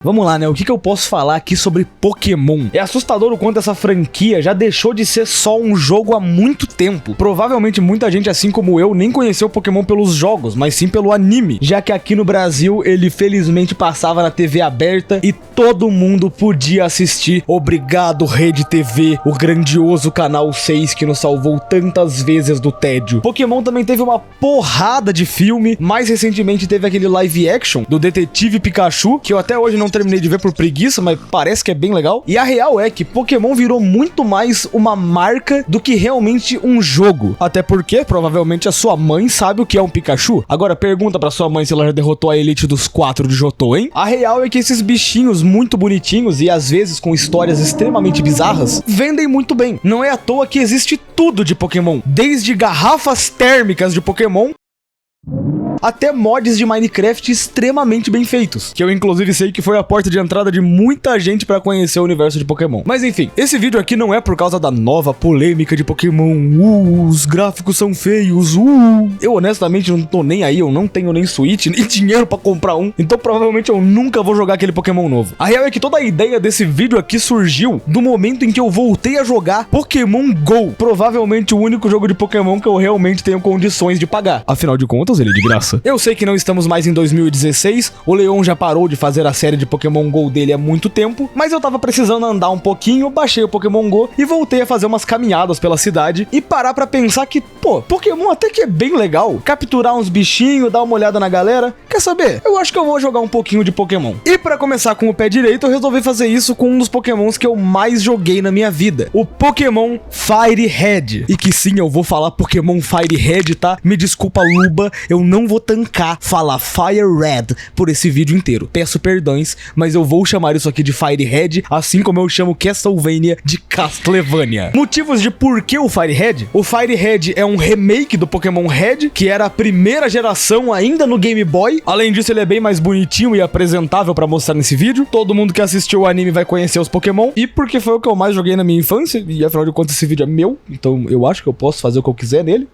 Vamos lá, né? O que eu posso falar aqui sobre Pokémon? É assustador o quanto essa franquia já deixou de ser só um jogo há muito tempo. Provavelmente muita gente, assim como eu, nem conheceu Pokémon pelos jogos, mas sim pelo anime, já que aqui no Brasil ele felizmente passava na TV aberta e todo mundo podia assistir. Obrigado, Rede TV, o grandioso Canal 6 que nos salvou tantas vezes do tédio. Pokémon também teve uma porrada de filme, mais recentemente teve aquele live action do Detetive Pikachu, que eu até hoje não terminei de ver por preguiça, mas parece que é bem legal. E a real é que Pokémon virou muito mais uma marca do que realmente um jogo. Até porque, provavelmente, a sua mãe sabe o que é um Pikachu. Agora, pergunta pra sua mãe se ela já derrotou a elite dos 4 de Johto, hein? A real é que esses bichinhos muito bonitinhos e às vezes com histórias extremamente bizarras, vendem muito bem. Não é à toa que existe tudo de Pokémon. Desde garrafas térmicas de Pokémon até mods de Minecraft extremamente bem feitos, que eu inclusive sei que foi a porta de entrada de muita gente pra conhecer o universo de Pokémon. Mas enfim, esse vídeo aqui não é por causa da nova polêmica de Pokémon, os gráficos são feios, Eu honestamente não tô nem aí, eu não tenho nem Switch, nem dinheiro pra comprar um, então provavelmente eu nunca vou jogar aquele Pokémon novo. A real é que toda a ideia desse vídeo aqui surgiu do momento em que eu voltei a jogar Pokémon GO, provavelmente o único jogo de Pokémon que eu realmente tenho condições de pagar. Afinal de contas, ele é de graça. Eu sei que não estamos mais em 2016, o Leon já parou de fazer a série de Pokémon GO dele há muito tempo, mas eu tava precisando andar um pouquinho, baixei o Pokémon GO e voltei a fazer umas caminhadas pela cidade e parar pra pensar que, pô, Pokémon até que é bem legal, capturar uns bichinhos, dar uma olhada na galera, quer saber? Eu acho que eu vou jogar um pouquinho de Pokémon. E pra começar com o pé direito, eu resolvi fazer isso com um dos Pokémons que eu mais joguei na minha vida, o Pokémon Fire Red. E que sim, eu vou falar Pokémon Fire Red, tá? Me desculpa, Luba, eu não vou tancar falar Fire Red por esse vídeo inteiro. Peço perdões, mas eu vou chamar isso aqui de Fire Red, assim como eu chamo Castlevania de Castlevania. Motivos de por que o Fire Red? O Fire Red é um remake do Pokémon Red, que era a primeira geração ainda no Game Boy. Além disso, ele é bem mais bonitinho e apresentável pra mostrar nesse vídeo. Todo mundo que assistiu o anime vai conhecer os Pokémon. E porque foi o que eu mais joguei na minha infância, e afinal de contas esse vídeo é meu, então eu acho que eu posso fazer o que eu quiser nele.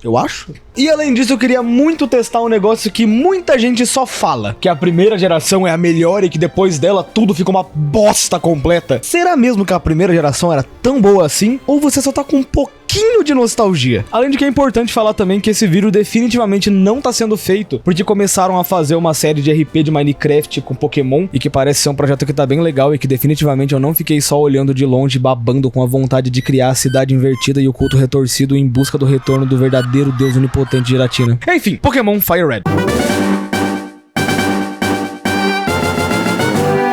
Eu acho. E além disso, eu queria muito testar um negócio que muita gente só fala, que a primeira geração é a melhor e que depois dela tudo fica uma bosta completa. Será mesmo que a primeira geração era tão boa assim? Ou você só tá com um pouquinho de nostalgia? Além de que é importante falar também que esse vídeo definitivamente não tá sendo feito porque começaram a fazer uma série de RP de Minecraft com Pokémon e que parece ser um projeto que tá bem legal e que definitivamente eu não fiquei só olhando de longe babando com a vontade de criar a cidade invertida e o culto retorcido em busca do retorno do verdadeiro deus onipotente de Giratina. Enfim, Pokémon Fire Red.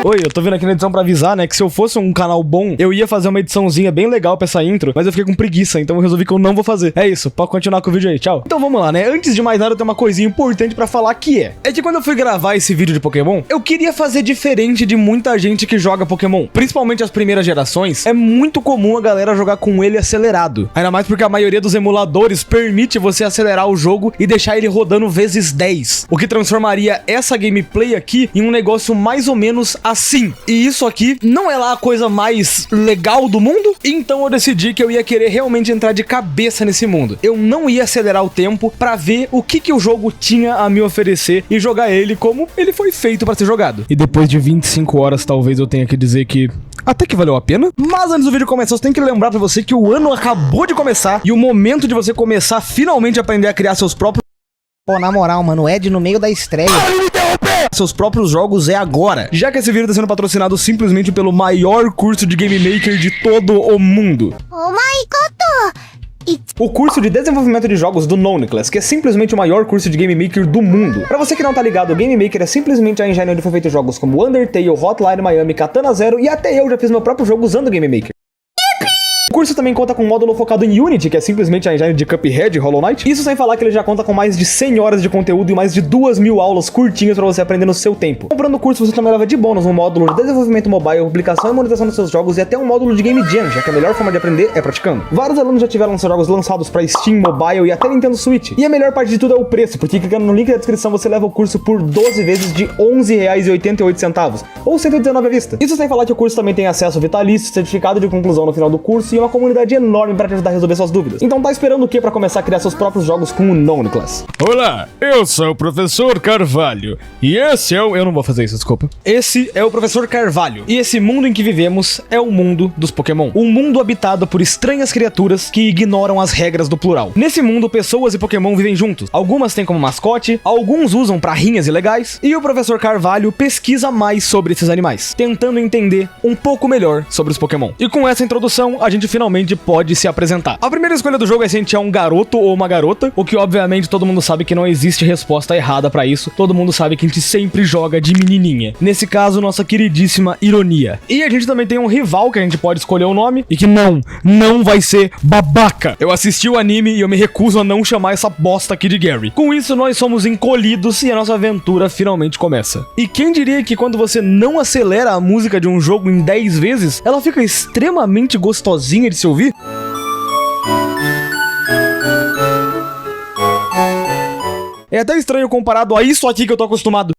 Oi, eu tô vindo aqui na edição pra avisar, né, que se eu fosse um canal bom, eu ia fazer uma ediçãozinha bem legal pra essa intro, mas eu fiquei com preguiça, então eu resolvi que eu não vou fazer. É isso, pode continuar com o vídeo aí, tchau. Então vamos lá, né, antes de mais nada eu tenho uma coisinha importante pra falar que é que quando eu fui gravar esse vídeo de Pokémon, eu queria fazer diferente de muita gente que joga Pokémon, principalmente as primeiras gerações. É muito comum a galera jogar com ele acelerado, ainda mais porque a maioria dos emuladores permite você acelerar o jogo e deixar ele rodando vezes 10, o que transformaria essa gameplay aqui em um negócio mais ou menos assim. E isso aqui não é lá a coisa mais legal do mundo, então eu decidi que eu ia querer realmente entrar de cabeça nesse mundo. Eu não ia acelerar o tempo pra ver o que o jogo tinha a me oferecer e jogar ele como ele foi feito pra ser jogado. E depois de 25 horas, talvez eu tenha que dizer que até que valeu a pena. Mas antes do vídeo começar, você tem que lembrar pra você que o ano acabou de começar e o momento de você começar finalmente a aprender a criar seus próprios... Pô, na moral, mano, o Ed no meio da estreia. Seus próprios jogos é agora. Já que esse vídeo tá sendo patrocinado simplesmente pelo maior curso de Game Maker de todo o mundo. Oh my god! O curso de desenvolvimento de jogos do Noneclass, que é simplesmente o maior curso de Game Maker do mundo. Pra você que não tá ligado, o Game Maker é simplesmente a engine onde foi feito jogos como Undertale, Hotline Miami, Katana Zero e até eu já fiz meu próprio jogo usando o Game Maker. O curso também conta com um módulo focado em Unity, que é simplesmente a engine de Cuphead e Hollow Knight. Isso sem falar que ele já conta com mais de 100 horas de conteúdo e mais de 2.000 aulas curtinhas pra você aprender no seu tempo. Comprando o curso, você também leva de bônus um módulo de desenvolvimento mobile, publicação e monetização dos seus jogos e até um módulo de Game Jam, já que a melhor forma de aprender é praticando. Vários alunos já tiveram seus jogos lançados pra Steam, Mobile e até Nintendo Switch. E a melhor parte de tudo é o preço, porque clicando no link da descrição você leva o curso por 12 vezes de R$11,88, ou R$119 à vista. Isso sem falar que o curso também tem acesso vitalício, certificado de conclusão no final do curso e uma comunidade enorme pra te ajudar a resolver suas dúvidas. Então tá esperando o que pra começar a criar seus próprios jogos com o Não, Nicolas? Olá, eu sou o Professor Carvalho e esse é o... Eu não vou fazer isso, desculpa. Esse é o Professor Carvalho e esse mundo em que vivemos é o mundo dos Pokémon. Um mundo habitado por estranhas criaturas que ignoram as regras do plural. Nesse mundo, pessoas e Pokémon vivem juntos. Algumas têm como mascote, alguns usam pra rinhas ilegais e o Professor Carvalho pesquisa mais sobre esses animais, tentando entender um pouco melhor sobre os Pokémon. E com essa introdução, a gente finalmente pode se apresentar. A primeira escolha do jogo é se a gente é um garoto ou uma garota, o que obviamente todo mundo sabe que não existe resposta errada pra isso. Todo mundo sabe que a gente sempre joga de menininha. Nesse caso, nossa queridíssima Ironia. E a gente também tem um rival que a gente pode escolher o nome e que não vai ser Babaca. Eu assisti o anime e eu me recuso a não chamar essa bosta aqui de Gary. Com isso, nós somos encolhidos e a nossa aventura finalmente começa. E quem diria que quando você não acelera a música de um jogo em 10 vezes, ela fica extremamente gostosinha de se ouvir? É até estranho comparado a isso aqui que eu tô acostumado.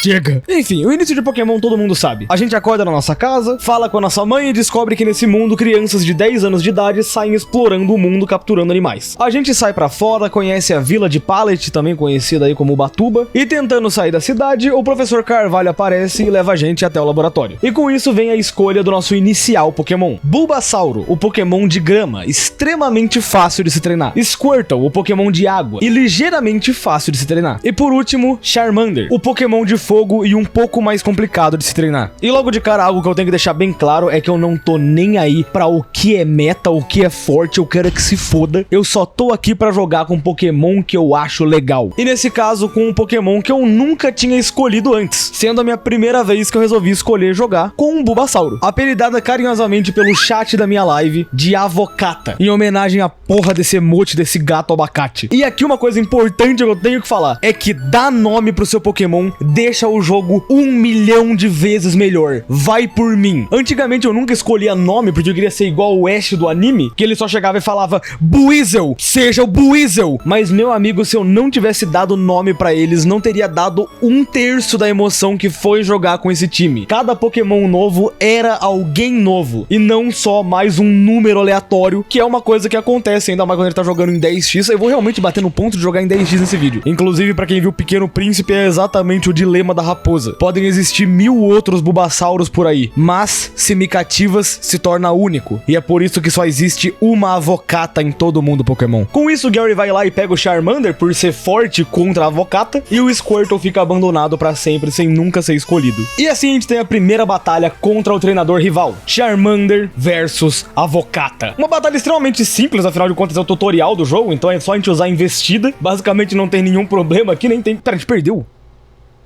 Chega. Enfim, o início de Pokémon todo mundo sabe. A gente acorda na nossa casa, fala com a nossa mãe e descobre que nesse mundo crianças de 10 anos de idade saem explorando o mundo capturando animais. A gente sai pra fora, conhece a vila de Pallet, também conhecida aí como Ubatuba, e tentando sair da cidade, o Professor Carvalho aparece e leva a gente até o laboratório. E com isso vem a escolha do nosso inicial Pokémon. Bulbasauro, o Pokémon de grama, extremamente fácil de se treinar. Squirtle, o Pokémon de água, e ligeiramente fácil de se treinar. E por último, Charmander, o Pokémon de fogo e um pouco mais complicado de se treinar. E logo de cara, algo que eu tenho que deixar bem claro é que eu não tô nem aí pra o que é meta, o que é forte, eu quero que se foda. Eu só tô aqui pra jogar com um Pokémon que eu acho legal. E nesse caso, com um Pokémon que eu nunca tinha escolhido antes, sendo a minha primeira vez que eu resolvi escolher jogar com um Bulbasauro, apelidada carinhosamente pelo chat da minha live de Avocata, em homenagem à porra desse emote desse gato abacate. E aqui uma coisa importante que eu tenho que falar é que dar nome pro seu Pokémon deixa o jogo 1 milhão de vezes melhor. Vai por mim. Antigamente eu nunca escolhia nome porque eu queria ser igual o Ash do anime, que ele só chegava e falava Buizel, seja o Buizel. Mas meu amigo, se eu não tivesse dado nome pra eles, não teria dado 1/3 da emoção que foi jogar com esse time. Cada Pokémon novo era alguém novo e não só mais um número aleatório, que é uma coisa que acontece ainda mais quando ele tá jogando em 10x. Eu vou realmente bater no ponto de jogar em 10x nesse vídeo. Inclusive, pra quem viu Pequeno Príncipe, é exatamente o dilema da raposa. Podem existir 1000 outros Bulbasauros por aí, mas se me cativas, se torna único. E é por isso que só existe uma Avocata em todo mundo Pokémon. Com isso, o Gary vai lá e pega o Charmander por ser forte contra a Avocata, e o Squirtle fica abandonado pra sempre, sem nunca ser escolhido. E assim a gente tem a primeira batalha contra o treinador rival, Charmander versus Avocata. Uma batalha extremamente simples, afinal de contas é o tutorial do jogo, então é só a gente usar a investida. Basicamente não tem nenhum problema aqui, nem tem... Pera, a gente perdeu?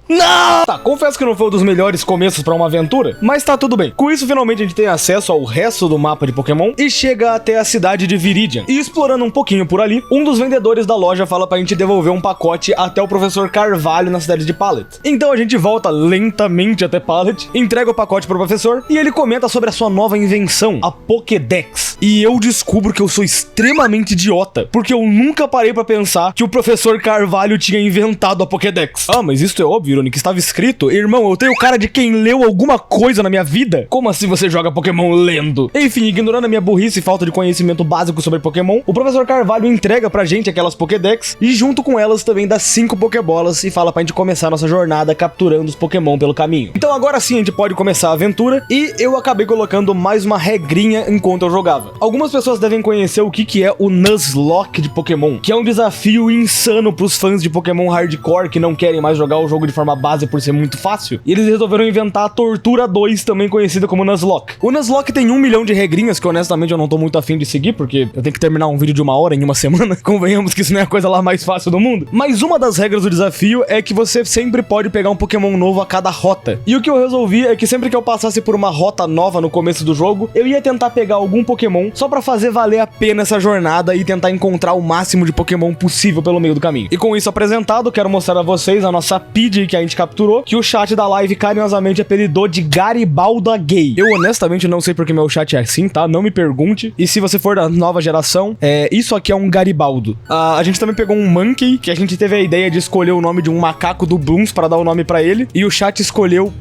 Não! Tá, confesso que não foi um dos melhores começos pra uma aventura, mas tá tudo bem. Com isso, finalmente a gente tem acesso ao resto do mapa de Pokémon e chega até a cidade de Viridian. E explorando um pouquinho por ali, um dos vendedores da loja fala pra gente devolver um pacote até o Professor Carvalho na cidade de Pallet. Então a gente volta lentamente até Pallet, entrega o pacote pro professor e ele comenta sobre a sua nova invenção, a Pokédex. E eu descubro que eu sou extremamente idiota, porque eu nunca parei pra pensar que o Professor Carvalho tinha inventado a Pokédex. Ah, mas isso é óbvio, que estava escrito, irmão, eu tenho cara de quem leu alguma coisa na minha vida? Como assim você joga Pokémon lendo? Enfim, ignorando a minha burrice e falta de conhecimento básico sobre Pokémon, o Professor Carvalho entrega pra gente aquelas Pokédex e junto com elas também dá 5 Pokébolas e fala pra gente começar a nossa jornada capturando os Pokémon pelo caminho. Então agora sim a gente pode começar a aventura e eu acabei colocando mais uma regrinha enquanto eu jogava. Algumas pessoas devem conhecer o que é o Nuzlocke de Pokémon, que é um desafio insano pros fãs de Pokémon hardcore que não querem mais jogar o jogo de forma base por ser muito fácil, e eles resolveram inventar a Tortura 2, também conhecida como Nuzlocke. O Nuzlocke tem 1 milhão de regrinhas que honestamente eu não tô muito afim de seguir, porque eu tenho que terminar um vídeo de 1 hora em uma semana. Convenhamos que isso não é a coisa lá mais fácil do mundo. Mas uma das regras do desafio é que você sempre pode pegar um Pokémon novo a cada rota. E o que eu resolvi é que sempre que eu passasse por uma rota nova no começo do jogo, eu ia tentar pegar algum Pokémon só pra fazer valer a pena essa jornada e tentar encontrar o máximo de Pokémon possível pelo meio do caminho. E com isso apresentado, quero mostrar a vocês a nossa Pidgey que a gente capturou, que o chat da live carinhosamente apelidou de Garibalda Gay. Eu honestamente não sei porque meu chat é assim, tá? Não me pergunte. E se você for da nova geração, isso aqui é um Garibaldo. A gente também pegou um Monkey, que a gente teve a ideia de escolher o nome de um macaco do Blooms pra dar o nome pra ele, e o chat escolheu...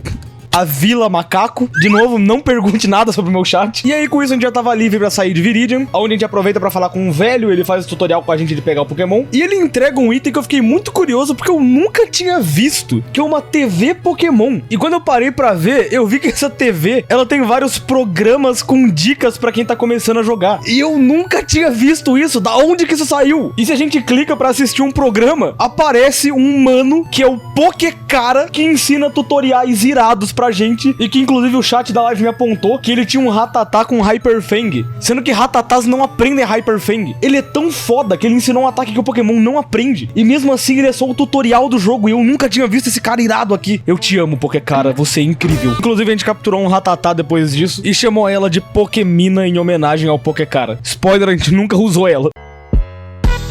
a Vila Macaco. De novo, não pergunte nada sobre o meu chat. E aí, com isso, a gente já tava livre pra sair de Viridian, onde a gente aproveita pra falar com um velho, ele faz o tutorial com a gente de pegar o Pokémon. E ele entrega um item que eu fiquei muito curioso, porque eu nunca tinha visto, que é uma TV Pokémon. E quando eu parei pra ver, eu vi que essa TV, ela tem vários programas com dicas pra quem tá começando a jogar. E eu nunca tinha visto isso. Da onde que isso saiu? E se a gente clica pra assistir um programa, aparece um mano que é o Pokécara, que ensina tutoriais irados pra gente, e que inclusive o chat da live me apontou que ele tinha um Rattata com Hyper Fang, sendo que Rattatas não aprendem Hyper Fang. Ele é tão foda que ele ensinou um ataque que o Pokémon não aprende, e mesmo assim ele é só o tutorial do jogo, e eu nunca tinha visto esse cara irado aqui. Eu te amo, Pokécara, você é incrível. Inclusive a gente capturou um Rattata depois disso e chamou ela de Pokémina em homenagem ao Pokécara. Spoiler, a gente nunca usou ela.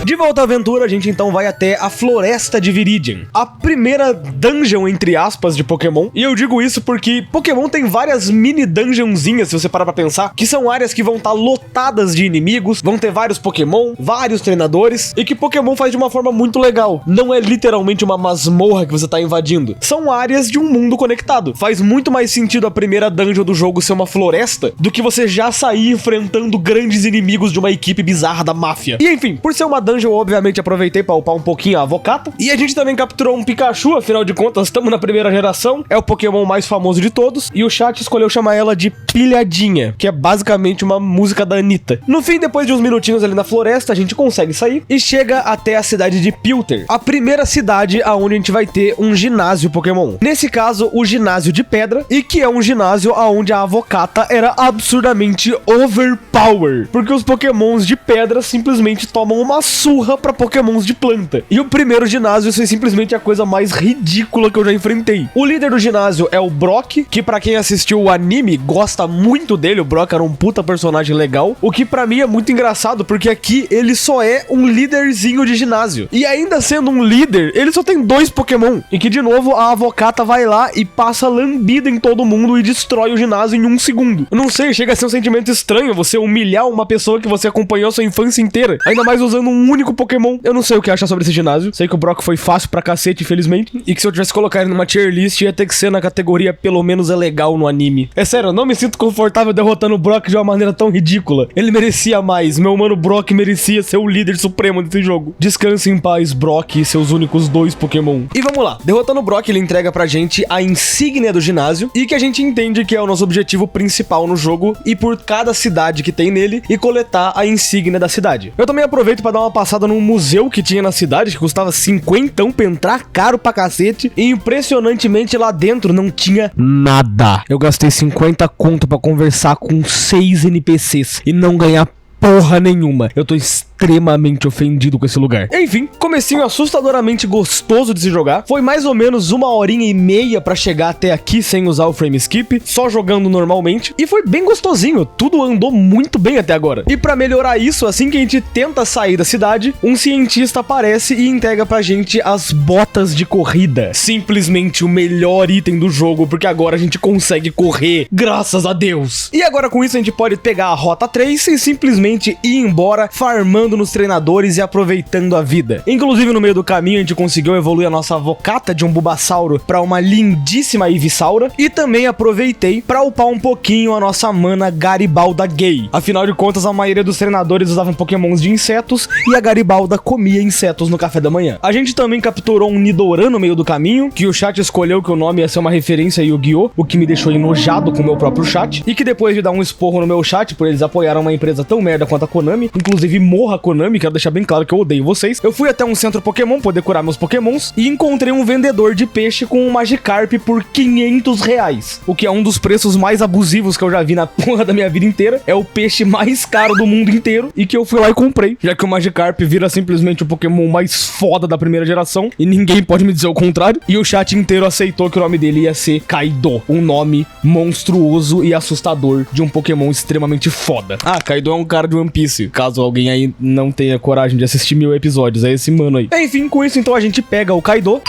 De volta à aventura, a gente então vai até a Floresta de Viridian, a primeira dungeon, entre aspas, de Pokémon. E eu digo isso porque Pokémon tem várias mini dungeonzinhas, se você parar pra pensar, que são áreas que vão estar lotadas de inimigos, vão ter vários Pokémon, vários treinadores, e que Pokémon faz de uma forma muito legal. Não é literalmente uma masmorra que você tá invadindo, são áreas de um mundo conectado. Faz muito mais sentido a primeira dungeon do jogo ser uma floresta do que você já sair enfrentando grandes inimigos de uma equipe bizarra da máfia. E enfim, por ser uma dungeon, eu obviamente aproveitei pra upar um pouquinho a Avocata. E a gente também capturou um Pikachu, afinal de contas, estamos na primeira geração. É o Pokémon mais famoso de todos. E o chat escolheu chamar ela de Pilhadinha, que é basicamente uma música da Anitta. No fim, depois de uns minutinhos ali na floresta, a gente consegue sair e chega até a cidade de Pilter, a primeira cidade aonde a gente vai ter um ginásio Pokémon. Nesse caso, o ginásio de pedra, e que é um ginásio aonde a Avocata era absurdamente overpower, porque os Pokémons de pedra simplesmente tomam uma surra pra Pokémons de planta. E o primeiro ginásio foi simplesmente a coisa mais ridícula que eu já enfrentei. O líder do ginásio é o Brock, que pra quem assistiu o anime gosta muito dele. O Brock era um puta personagem legal, o que pra mim é muito engraçado, porque aqui ele só é um líderzinho de ginásio. E ainda sendo um líder, ele só tem 2 Pokémon, e que de novo a Avocata vai lá e passa lambida em todo mundo e destrói o ginásio em 1 segundo. Eu não sei, chega a ser um sentimento estranho você humilhar uma pessoa que você acompanhou a sua infância inteira, ainda mais usando um único Pokémon. Eu não sei o que achar sobre esse ginásio. Sei que o Brock foi fácil pra cacete, infelizmente, e que se eu tivesse colocado ele numa tier list, ia ter que ser na categoria pelo menos é legal no anime. É sério, eu não me sinto confortável derrotando o Brock de uma maneira tão ridícula. Ele merecia mais. Meu mano Brock merecia ser o líder supremo desse jogo. Descanse em paz, Brock, e seus únicos 2 Pokémon. E vamos lá. Derrotando o Brock, ele entrega pra gente a insígnia do ginásio, e que a gente entende que é o nosso objetivo principal no jogo, ir por cada cidade que tem nele e coletar a insígnia da cidade. Eu também aproveito pra dar uma passada num museu que tinha na cidade, que custava 50 pra entrar, caro pra cacete, e impressionantemente lá dentro não tinha nada. Eu gastei 50 conto pra conversar com 6 NPCs e não ganhar porra nenhuma. Eu tô extremamente ofendido com esse lugar. Enfim, comecinho assustadoramente gostoso de se jogar. Foi mais ou menos 1h30 pra chegar até aqui sem usar o frame skip, só jogando normalmente, e foi bem gostosinho. Tudo andou muito bem até agora. E pra melhorar isso, assim que a gente tenta sair da cidade, um cientista aparece e entrega pra gente as botas de corrida. Simplesmente o melhor item do jogo, porque agora a gente consegue correr, graças a Deus. E agora com isso a gente pode pegar a Rota 3 e simplesmente ir embora farmando nos treinadores e aproveitando a vida. Inclusive no meio do caminho a gente conseguiu evoluir a nossa Avocata de um Bulbasauro para uma lindíssima Ivysaura, e também aproveitei para upar um pouquinho a nossa mana Garibalda Gay. Afinal de contas, a maioria dos treinadores usavam Pokémons de insetos e a Garibalda comia insetos no café da manhã. A gente também capturou um Nidoran no meio do caminho, que o chat escolheu que o nome ia ser uma referência a Yu-Gi-Oh!, o que me deixou enojado com o meu próprio chat, e que depois de dar um esporro no meu chat por eles apoiaram uma empresa tão merda quanto a Konami, inclusive morra Konami, quero deixar bem claro que eu odeio vocês, eu fui até um centro Pokémon poder curar meus Pokémons e encontrei um vendedor de peixe com um Magikarp por R$500, o que é um dos preços mais abusivos que eu já vi na porra da minha vida inteira. É o peixe mais caro do mundo inteiro e que eu fui lá e comprei, já que o Magikarp vira simplesmente o Pokémon mais foda da primeira geração e ninguém pode me dizer o contrário. E o chat inteiro aceitou que o nome dele ia ser Kaido, um nome monstruoso e assustador de um Pokémon extremamente foda. Ah, Kaido é um cara de One Piece, caso alguém aí não tenha coragem de assistir 1000 episódios, é esse mano aí. Enfim, com isso então a gente pega o Kaido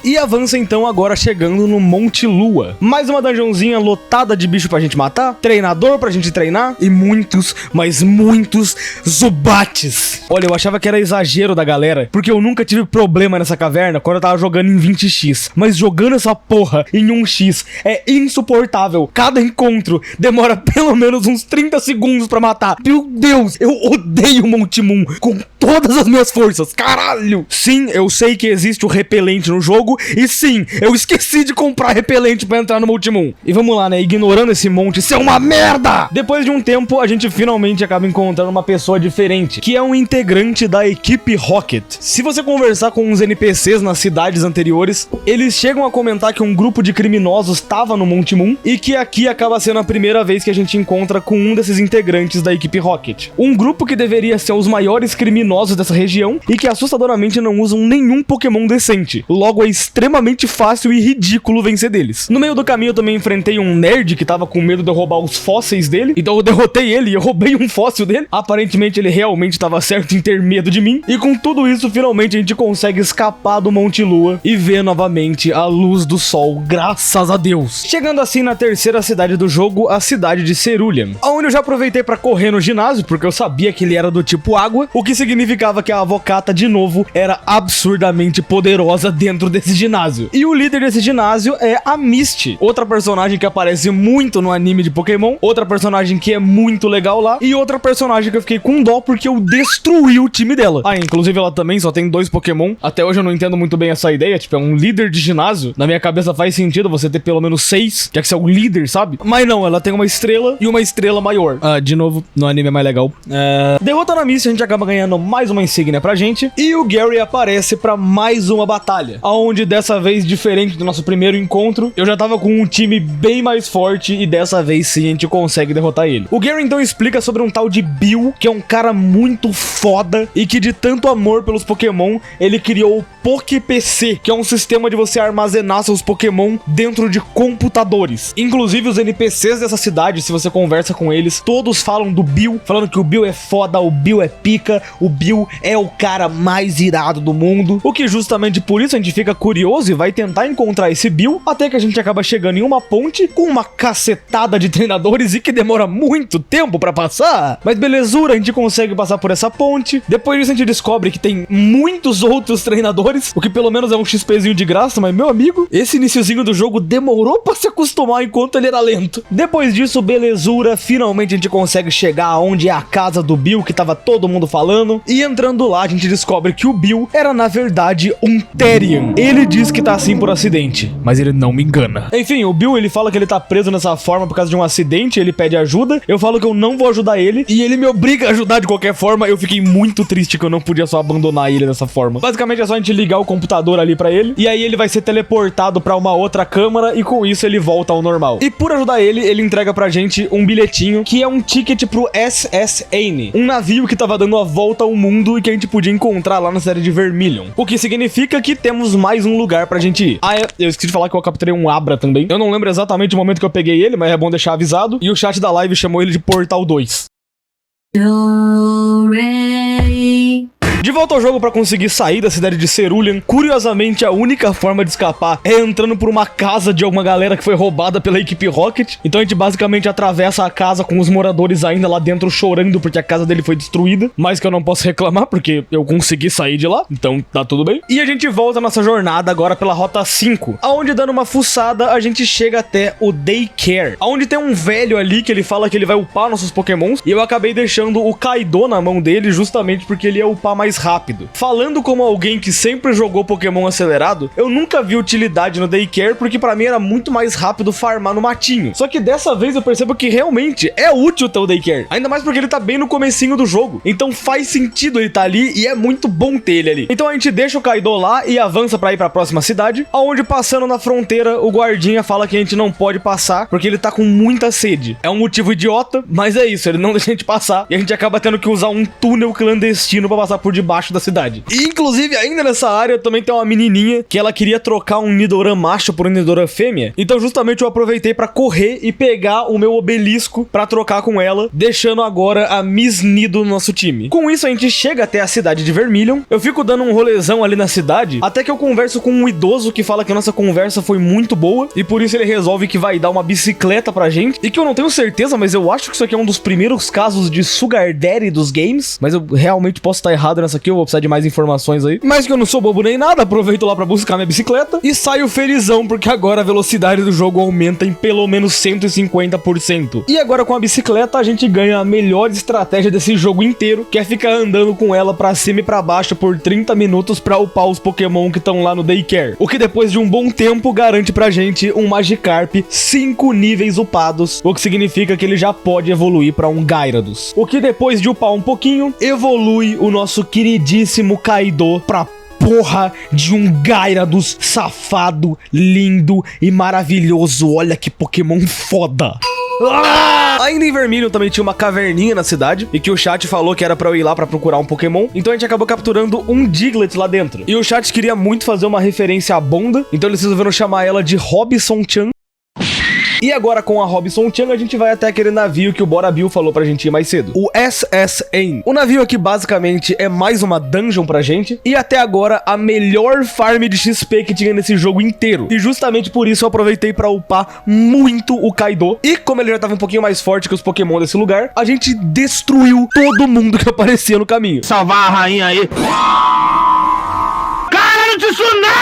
E avança então agora chegando no Monte Lua. Mais uma dungeonzinha lotada de bicho pra gente matar, treinador pra gente treinar e muitos, mas muitos Zubates. Olha, eu achava que era exagero da galera, porque eu nunca tive problema nessa caverna quando eu tava jogando em 20x. Mas jogando essa porra em 1x é insuportável. Cada encontro demora pelo menos uns 30 segundos pra matar. Meu Deus, eu odeio Monte Moon com todas as minhas forças, caralho. Sim, eu sei que existe o repelente no jogo, e sim, eu esqueci de comprar repelente pra entrar no Monte Moon. E vamos lá, né, ignorando esse monte, isso é uma merda! Depois de um tempo, a gente finalmente acaba encontrando uma pessoa diferente, que é um integrante da equipe Rocket. Se você conversar com uns NPCs nas cidades anteriores, eles chegam a comentar que um grupo de criminosos estava no Monte Moon, e que aqui acaba sendo a primeira vez que a gente encontra com um desses integrantes da equipe Rocket. Um grupo que deveria ser os maiores criminosos dessa região e que assustadoramente não usam nenhum Pokémon decente. Logo, é extremamente fácil e ridículo vencer deles. No meio do caminho eu também enfrentei um nerd que tava com medo de eu roubar os fósseis dele, então eu derrotei ele e eu roubei um fóssil dele. Aparentemente ele realmente tava certo em ter medo de mim, e com tudo isso finalmente a gente consegue escapar do Monte Lua e ver novamente a luz do sol, graças a Deus. Chegando assim na terceira cidade do jogo, a cidade de Cerulean, onde eu já aproveitei pra correr no ginásio, porque eu sabia que ele era do tipo água, o que significava que a Avocata, de novo, era absurdamente poderosa dentro desse ginásio. E o líder desse ginásio é a Misty, outra personagem que aparece muito no anime de Pokémon, outra personagem que é muito legal lá, e outra personagem que eu fiquei com dó porque eu destruí o time dela. Ah, inclusive ela também só tem 2 Pokémon. Até hoje eu não entendo muito bem essa ideia, tipo, é um líder de ginásio. Na minha cabeça faz sentido você ter pelo menos 6, já que você é o líder, sabe? Mas não, ela tem uma estrela e uma estrela maior. De novo, no anime é mais legal. Derrotando a Misty, a gente acaba ganhando mais uma insígnia pra gente, e o Gary aparece pra mais uma batalha, onde dessa vez, diferente do nosso primeiro encontro, eu já tava com um time bem mais forte e dessa vez sim a gente consegue derrotar ele. O Gary então explica sobre um tal de Bill, que é um cara muito foda e que de tanto amor pelos Pokémon, ele criou o PokéPC, que é um sistema de você armazenar seus Pokémon dentro de computadores. Inclusive os NPCs dessa cidade, se você conversa com eles, todos falam do Bill, falando que o Bill é foda, o Bill é pica, o Bill é o cara mais irado do mundo, o que justamente por isso a gente fica curioso e vai tentar encontrar esse Bill, até que a gente acaba chegando em uma ponte com uma cacetada de treinadores e que demora muito tempo pra passar, mas belezura, a gente consegue passar por essa ponte. Depois disso a gente descobre que tem muitos outros treinadores, o que pelo menos é um XPzinho de graça, mas meu amigo, esse iniciozinho do jogo demorou pra se acostumar enquanto ele era lento. Depois disso, belezura, finalmente a gente consegue chegar aonde é a casa do Bill, que tava todo mundo falando, e entrando lá a gente descobre que o Bill era na verdade um Therian. Ele diz que tá assim por acidente, mas ele não me engana. Enfim, o Bill ele fala que ele tá preso nessa forma por causa de um acidente, ele pede ajuda, eu falo que eu não vou ajudar ele, e ele me obriga a ajudar de qualquer forma. Eu fiquei muito triste que eu não podia só abandonar ele dessa forma. Basicamente é só a gente ligar o computador ali pra ele, e aí ele vai ser teleportado pra uma outra câmara, e com isso ele volta ao normal. E por ajudar ele, ele entrega pra gente um bilhetinho, que é um ticket pro SSN, um navio que tava dando a volta ao mundo e que a gente podia encontrar lá na cidade de Vermilion. O que significa que temos mais um lugar pra gente ir. Ah, eu esqueci de falar que eu capturei um Abra também. Eu não lembro exatamente o momento que eu peguei ele, mas é bom deixar avisado. E o chat da live chamou ele de Portal 2. De volta ao jogo pra conseguir sair da cidade de Cerulean, curiosamente a única forma de escapar é entrando por uma casa de alguma galera que foi roubada pela equipe Rocket. Então a gente basicamente atravessa a casa com os moradores ainda lá dentro chorando porque a casa dele foi destruída, mas que eu não posso reclamar porque eu consegui sair de lá, então tá tudo bem. E a gente volta a nossa jornada agora pela Rota 5, aonde dando uma fuçada a gente chega até o Daycare, aonde tem um velho ali que ele fala que ele vai upar nossos Pokémons, e eu acabei deixando o Kaido na mão dele justamente porque ele ia upar mais rápido. Falando como alguém que sempre jogou Pokémon acelerado, eu nunca vi utilidade no Daycare porque pra mim era muito mais rápido farmar no matinho. Só que dessa vez eu percebo que realmente é útil ter o Daycare, ainda mais porque ele tá bem no comecinho do jogo, então faz sentido ele tá ali e é muito bom ter ele ali. Então a gente deixa o Kaido lá e avança pra ir pra próxima cidade, aonde passando na fronteira o guardinha fala que a gente não pode passar porque ele tá com muita sede. É um motivo idiota, mas é isso, ele não deixa a gente passar e a gente acaba tendo que usar um túnel clandestino pra passar por debaixo debaixo da cidade. E, inclusive, ainda nessa área também tem uma menininha que ela queria trocar um Nidoran macho por um Nidoran fêmea. Então, justamente, eu aproveitei pra correr e pegar o meu obelisco pra trocar com ela, deixando agora a Miss Nido no nosso time. Com isso, a gente chega até a cidade de Vermilion. Eu fico dando um rolezão ali na cidade, até que eu converso com um idoso que fala que a nossa conversa foi muito boa, e por isso ele resolve que vai dar uma bicicleta pra gente, e que eu não tenho certeza, mas eu acho que isso aqui é um dos primeiros casos de Sugar Daddy dos games, mas eu realmente posso estar errado nessa aqui, eu vou precisar de mais informações aí. Mas que eu não sou bobo nem nada, aproveito lá pra buscar minha bicicleta, e saio felizão, porque agora a velocidade do jogo aumenta em pelo menos 150%. E agora com a bicicleta a gente ganha a melhor estratégia desse jogo inteiro, que é ficar andando com ela pra cima e pra baixo por 30 minutos pra upar os Pokémon que estão lá no Daycare. O que depois de um bom tempo garante pra gente um Magikarp 5 níveis upados, o que significa que ele já pode evoluir pra um Gyarados. O que depois de upar um pouquinho, evolui o nosso queridíssimo Kaido pra porra de um Gyarados safado, lindo e maravilhoso. Olha que Pokémon foda. Ainda em Vermilion também tinha uma caverninha na cidade, e que o chat falou que era pra eu ir lá pra procurar um Pokémon. Então a gente acabou capturando um Diglett lá dentro. E o chat queria muito fazer uma referência à Bonda, então eles resolveram chamar ela de Robson-chan. E agora com a Robson-chan a gente vai até aquele navio que o Bora Bill falou pra gente ir mais cedo, o SS Ain. O navio aqui basicamente é mais uma dungeon pra gente, e até agora a melhor farm de XP que tinha nesse jogo inteiro. E justamente por isso eu aproveitei pra upar muito o Kaido. E como ele já tava um pouquinho mais forte que os Pokémon desse lugar, a gente destruiu todo mundo que aparecia no caminho. Salvar a rainha aí.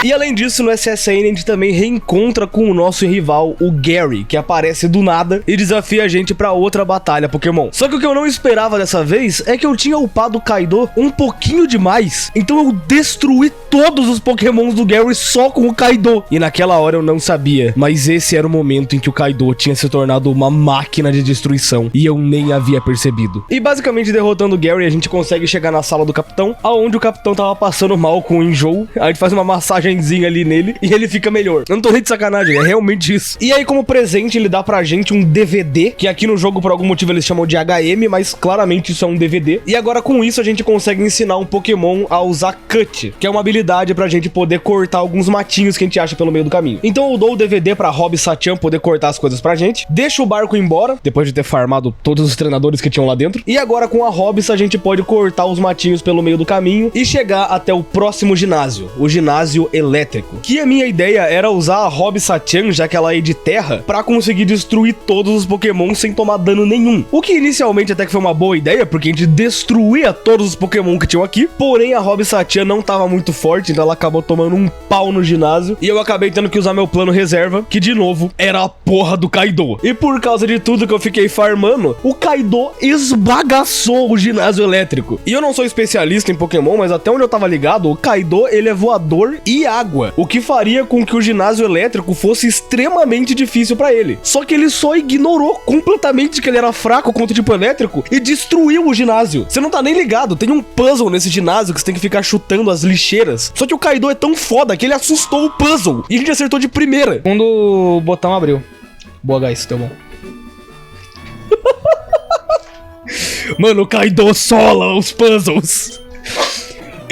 E além disso, no SSN a gente também reencontra com o nosso rival, o Gary, que aparece do nada e desafia a gente pra outra batalha Pokémon. Só que o que eu não esperava dessa vez é que eu tinha upado o Kaido um pouquinho demais, então eu destruí todos os Pokémons do Gary só com o Kaido. E naquela hora eu não sabia, mas esse era o momento em que o Kaido tinha se tornado uma máquina de destruição e eu nem havia percebido. E basicamente derrotando o Gary a gente consegue chegar na sala do capitão, aonde o capitão tava passando mal com o enjoo. A gente faz uma massagenzinha ali nele e ele fica melhor. Eu não tô nem de sacanagem, é realmente isso. E aí como presente ele dá pra gente um DVD, que aqui no jogo por algum motivo eles chamam de HM, mas claramente isso é um DVD. E agora com isso a gente consegue ensinar um Pokémon a usar Cut, que é uma habilidade pra gente poder cortar alguns matinhos que a gente acha pelo meio do caminho. Então eu dou o DVD pra Robson-chan poder cortar as coisas pra gente, deixo o barco embora, depois de ter farmado todos os treinadores que tinham lá dentro. E agora com a Robson a gente pode cortar os matinhos pelo meio do caminho e chegar até o próximo ginásio, o ginásio elétrico. Que a minha ideia era usar a Robson-chan, já que ela é de terra, pra conseguir destruir todos os Pokémon sem tomar dano nenhum. O que inicialmente até que foi uma boa ideia, porque a gente destruía todos os Pokémon que tinham aqui, porém a Robson-chan não tava muito forte, então ela acabou tomando um pau no ginásio, e eu acabei tendo que usar meu plano reserva, que de novo era a porra do Kaido. E por causa de tudo que eu fiquei farmando, o Kaido esbagaçou o ginásio elétrico. E eu não sou especialista em Pokémon, mas até onde eu tava ligado, o Kaido ele é voador e água, o que faria com que o ginásio elétrico fosse extremamente difícil pra ele. Só que ele só ignorou completamente que ele era fraco contra o tipo elétrico e destruiu o ginásio. Você não tá nem ligado, tem um puzzle nesse ginásio que você tem que ficar chutando as lixeiras. Só que o Kaido é tão foda que ele assustou o puzzle e a gente acertou de primeira. Quando o botão abriu. Boa, guys, deu bom. Mano, o Kaido sola os puzzles.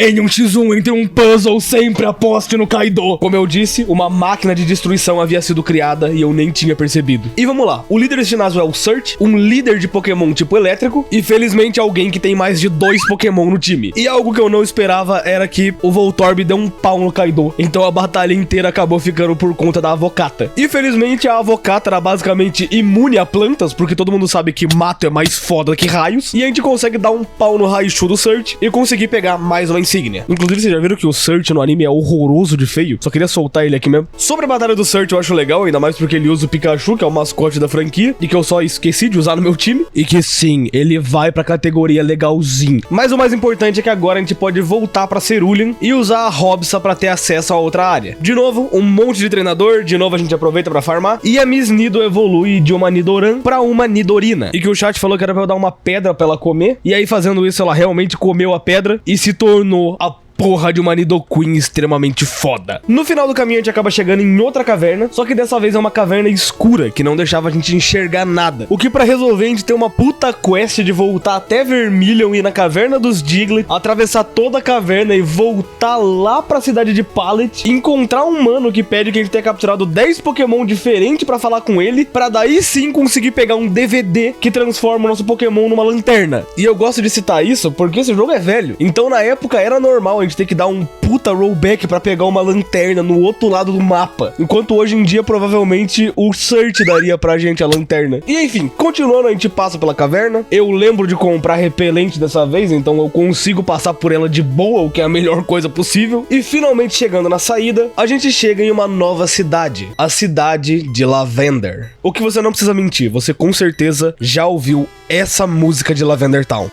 Em um x1 entre um puzzle, sempre aposte no Kaido. Como eu disse, uma máquina de destruição havia sido criada e eu nem tinha percebido. E vamos lá, o líder desse ginásio é o Search, um líder de Pokémon tipo elétrico, e felizmente alguém que tem mais de 2 Pokémon no time. E algo que eu não esperava era que o Voltorb deu um pau no Kaido, então a batalha inteira acabou ficando por conta da Avocata. E felizmente a Avocata era basicamente imune a plantas, porque todo mundo sabe que mato é mais foda que raios, e a gente consegue dar um pau no Raichu do Search e conseguir pegar mais uma insígnia. Inclusive, vocês já viram que o Search no anime é horroroso de feio? Só queria soltar ele aqui mesmo. Sobre a batalha do Search eu acho legal, ainda mais porque ele usa o Pikachu, que é o mascote da franquia, e que eu só esqueci de usar no meu time. E que sim, ele vai pra categoria legalzinho. Mas o mais importante é que agora a gente pode voltar pra Cerulean e usar a Robson pra ter acesso a outra área. De novo, um monte de treinador, de novo a gente aproveita pra farmar, e a Miss Nido evolui de uma Nidoran pra uma Nidorina. E que o chat falou que era pra eu dar uma pedra pra ela comer, e aí fazendo isso ela realmente comeu a pedra e se tornou a porra de uma Nidoqueen extremamente foda. No final do caminho a gente acaba chegando em outra caverna, só que dessa vez é uma caverna escura, que não deixava a gente enxergar nada. O que pra resolver a gente tem uma puta quest de voltar até Vermilion e ir na caverna dos Diglett, atravessar toda a caverna e voltar lá pra cidade de Pallet, encontrar um mano que pede que a gente tenha capturado 10 Pokémon diferentes pra falar com ele, pra daí sim conseguir pegar um DVD que transforma o nosso Pokémon numa lanterna. E eu gosto de citar isso porque esse jogo é velho, então na época era normal a gente ter que dar um puta rollback pra pegar uma lanterna no outro lado do mapa, enquanto hoje em dia provavelmente o Search daria pra gente a lanterna. E enfim, continuando, a gente passa pela caverna. Eu lembro de comprar repelente dessa vez, então eu consigo passar por ela de boa, o que é a melhor coisa possível. E finalmente chegando na saída, a gente chega em uma nova cidade, a cidade de Lavender. O que você não precisa mentir, você com certeza já ouviu essa música de Lavender Town.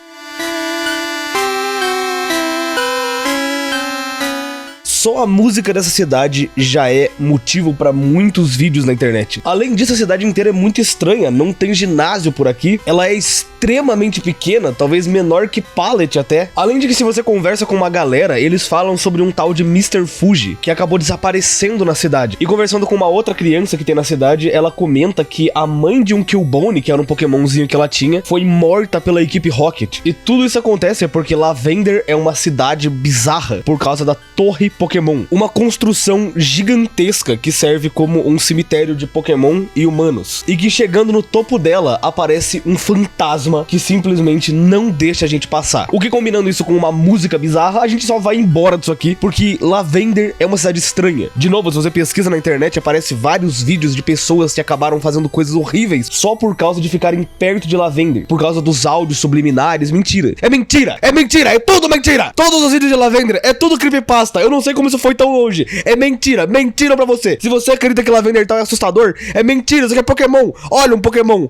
Só a música dessa cidade já é motivo pra muitos vídeos na internet. Além disso, a cidade inteira é muito estranha, não tem ginásio por aqui, ela é extremamente pequena, talvez menor que Pallet até. Além de que se você conversa com uma galera, eles falam sobre um tal de Mr. Fuji, que acabou desaparecendo na cidade. E conversando com uma outra criança que tem na cidade, ela comenta que a mãe de um Killbone, que era um Pokémonzinho que ela tinha, foi morta pela equipe Rocket. E tudo isso acontece porque Lavender é uma cidade bizarra por causa da Torre Pokémon, uma construção gigantesca que serve como um cemitério de Pokémon e humanos, e que chegando no topo dela aparece um fantasma que simplesmente não deixa a gente passar. O que, combinando isso com uma música bizarra, a gente só vai embora disso aqui, porque Lavender é uma cidade estranha. De novo, se você pesquisa na internet, aparece vários vídeos de pessoas que acabaram fazendo coisas horríveis só por causa de ficarem perto de Lavender, por causa dos áudios subliminares. Mentira! É mentira! É mentira! É tudo mentira! Todos os vídeos de Lavender é tudo creepypasta. Eu não sei como isso foi tão longe. É mentira! Mentira pra você! Se você acredita que Lavender Town é assustador, é mentira! Isso aqui é Pokémon! Olha um Pokémon!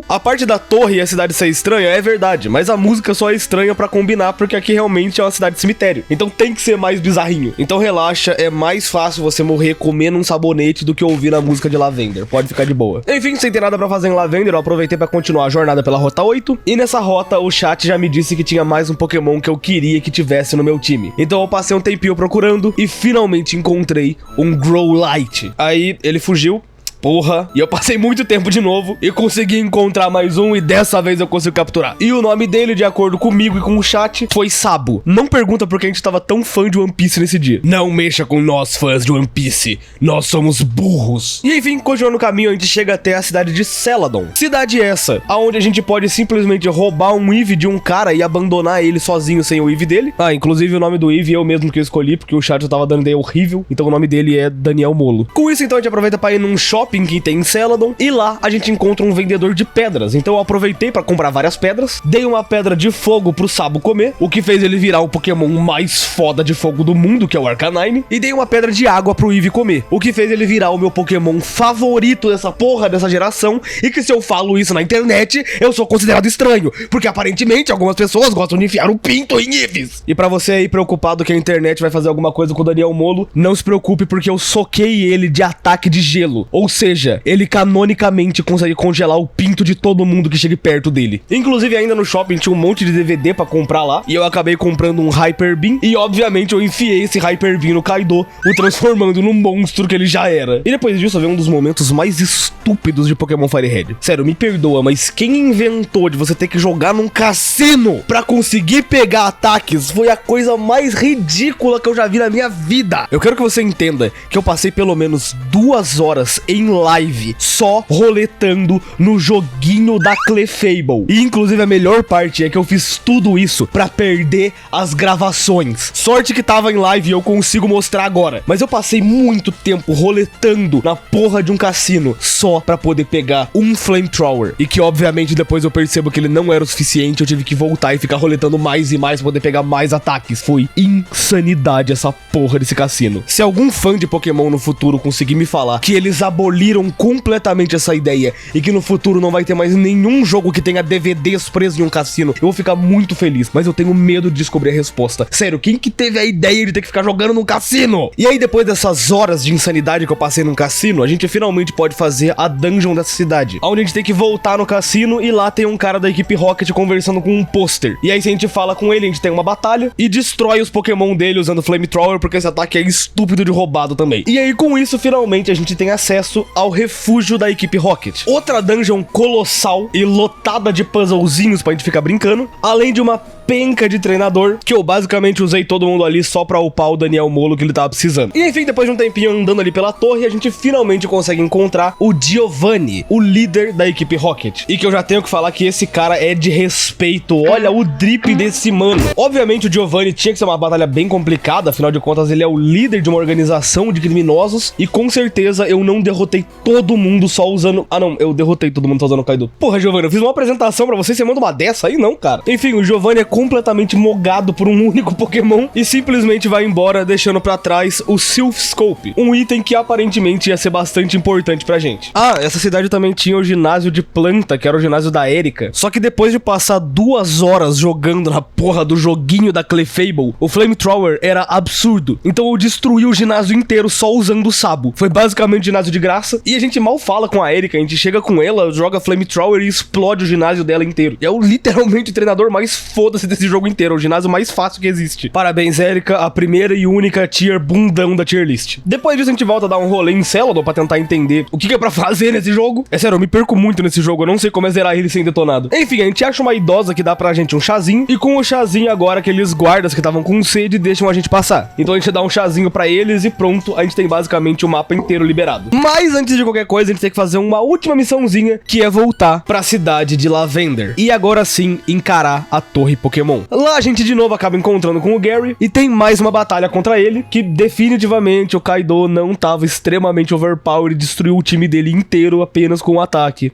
A parte da torre e a cidade ser estranha é verdade, mas a música só é estranha pra combinar, porque aqui realmente é uma cidade de cemitério. Então tem que ser mais bizarrinho. Então relaxa, é mais fácil você morrer comendo um sabonete do que ouvir a música de Lavender. Pode ficar de boa. Enfim, sem ter nada pra fazer em Lavender, eu aproveitei pra continuar a jornada pela Rota 8. E nessa rota, o chat já me disse que tinha mais um Pokémon que eu queria que tivesse no meu time. Então eu passei um tempinho procurando e finalmente encontrei um Growlithe. Aí ele fugiu. Porra, e eu passei muito tempo de novo e consegui encontrar mais um, e dessa vez eu consigo capturar. E o nome dele, de acordo comigo e com o chat, foi Sabo. Não pergunta por que a gente tava tão fã de One Piece nesse dia. Não mexa com nós, fãs de One Piece. Nós somos burros. E enfim, continuando o caminho, a gente chega até a cidade de Celadon. Cidade essa, aonde a gente pode simplesmente roubar um Eevee de um cara e abandonar ele sozinho sem o Eevee dele. Ah, inclusive o nome do Eevee é eu mesmo que eu escolhi, porque o chat eu tava dando ideia horrível. Então o nome dele é Daniel Molo. Com isso, então, a gente aproveita pra ir num shopping que tem em Celadon, e lá a gente encontra um vendedor de pedras. Então eu aproveitei pra comprar várias pedras, dei uma pedra de fogo pro Sabo comer, o que fez ele virar o Pokémon mais foda de fogo do mundo, que é o Arcanine, e dei uma pedra de água pro Eevee comer, o que fez ele virar o meu Pokémon favorito dessa porra dessa geração, e que se eu falo isso na internet, eu sou considerado estranho, porque aparentemente algumas pessoas gostam de enfiar o pinto em Eevees. E pra você aí preocupado que a internet vai fazer alguma coisa com o Daniel Molo, não se preocupe, porque eu soquei ele de ataque de gelo, ou seja, ele canonicamente consegue congelar o pinto de todo mundo que chegue perto dele. Inclusive, ainda no shopping tinha um monte de DVD pra comprar lá, e eu acabei comprando um Hyper Beam, e obviamente eu enfiei esse Hyper Beam no Kaido, o transformando no monstro que ele já era. E depois disso veio um dos momentos mais estúpidos de Pokémon Fire Red. Sério, me perdoa, mas quem inventou de você ter que jogar num cassino pra conseguir pegar ataques foi a coisa mais ridícula que eu já vi na minha vida. Eu quero que você entenda que eu passei pelo menos 2 horas em live só roletando no joguinho da Clefable. E inclusive a melhor parte é que eu fiz tudo isso pra perder as gravações. Sorte que tava em live e eu consigo mostrar agora. Mas eu passei muito tempo roletando na porra de um cassino só pra poder pegar um Flamethrower. E que obviamente depois eu percebo que ele não era o suficiente, eu tive que voltar e ficar roletando mais e mais pra poder pegar mais ataques. Foi insanidade essa porra desse cassino. Se algum fã de Pokémon no futuro conseguir me falar que eles aboliram aboliram completamente essa ideia e que no futuro não vai ter mais nenhum jogo que tenha DVDs presos em um cassino, eu vou ficar muito feliz, mas eu tenho medo de descobrir a resposta. Sério, quem que teve a ideia de ter que ficar jogando num cassino? E aí, depois dessas horas de insanidade que eu passei num cassino, a gente finalmente pode fazer a dungeon dessa cidade, onde a gente tem que voltar no cassino e lá tem um cara da equipe Rocket conversando com um pôster. E aí, se a gente fala com ele, a gente tem uma batalha e destrói os Pokémon dele usando Flamethrower, porque esse ataque é estúpido de roubado também. E aí, com isso, finalmente a gente tem acesso ao refúgio da equipe Rocket. Outra dungeon colossal e lotada de puzzlezinhos pra gente ficar brincando, além de uma penca de treinador, que eu basicamente usei todo mundo ali só pra upar o Daniel Molo que ele tava precisando. E enfim, depois de um tempinho andando ali pela torre, a gente finalmente consegue encontrar o Giovanni, o líder da equipe Rocket. E que eu já tenho que falar que esse cara é de respeito. Olha o drip desse mano. Obviamente o Giovanni tinha que ser uma batalha bem complicada, afinal de contas ele é o líder de uma organização de criminosos, e com certeza eu não derrotei todo mundo só usando... Ah não, eu derrotei todo mundo só usando o Kaido. Porra, Giovanni, eu fiz uma apresentação pra você e você manda uma dessa aí? Não, cara. Enfim, o Giovanni é completamente mogado por um único Pokémon e simplesmente vai embora, deixando pra trás o Silph Scope, um item que aparentemente ia ser bastante importante pra gente. Ah, essa cidade também tinha o ginásio de planta, que era o ginásio da Erika. Só que depois de passar 2 horas jogando na porra do joguinho da Clefable, o Flamethrower era absurdo. Então eu destruí o ginásio inteiro só usando o Sabo. Foi basicamente ginásio de graça. E a gente mal fala com a Erika, a gente chega com ela, joga Flamethrower e explode o ginásio dela inteiro. E é literalmente o treinador mais foda-se desse jogo inteiro, o ginásio mais fácil que existe. Parabéns, Erika, a primeira e única tier bundão da tier list. Depois disso a gente volta a dar um rolê em Celadon pra tentar entender o que é pra fazer nesse jogo. É sério, eu me perco muito nesse jogo, eu não sei como é zerar ele sem detonado. Enfim, a gente acha uma idosa que dá pra gente um chazinho, e com o chazinho agora aqueles guardas que estavam com sede deixam a gente passar. Então a gente dá um chazinho pra eles e pronto, a gente tem basicamente o mapa inteiro liberado. Mas antes de qualquer coisa, a gente tem que fazer uma última missãozinha, que é voltar pra cidade de Lavender. E agora sim, encarar a torre Pokémon. Lá a gente de novo acaba encontrando com o Gary e tem mais uma batalha contra ele, que definitivamente o Kaido não tava extremamente overpowered e destruiu o time dele inteiro apenas com um ataque.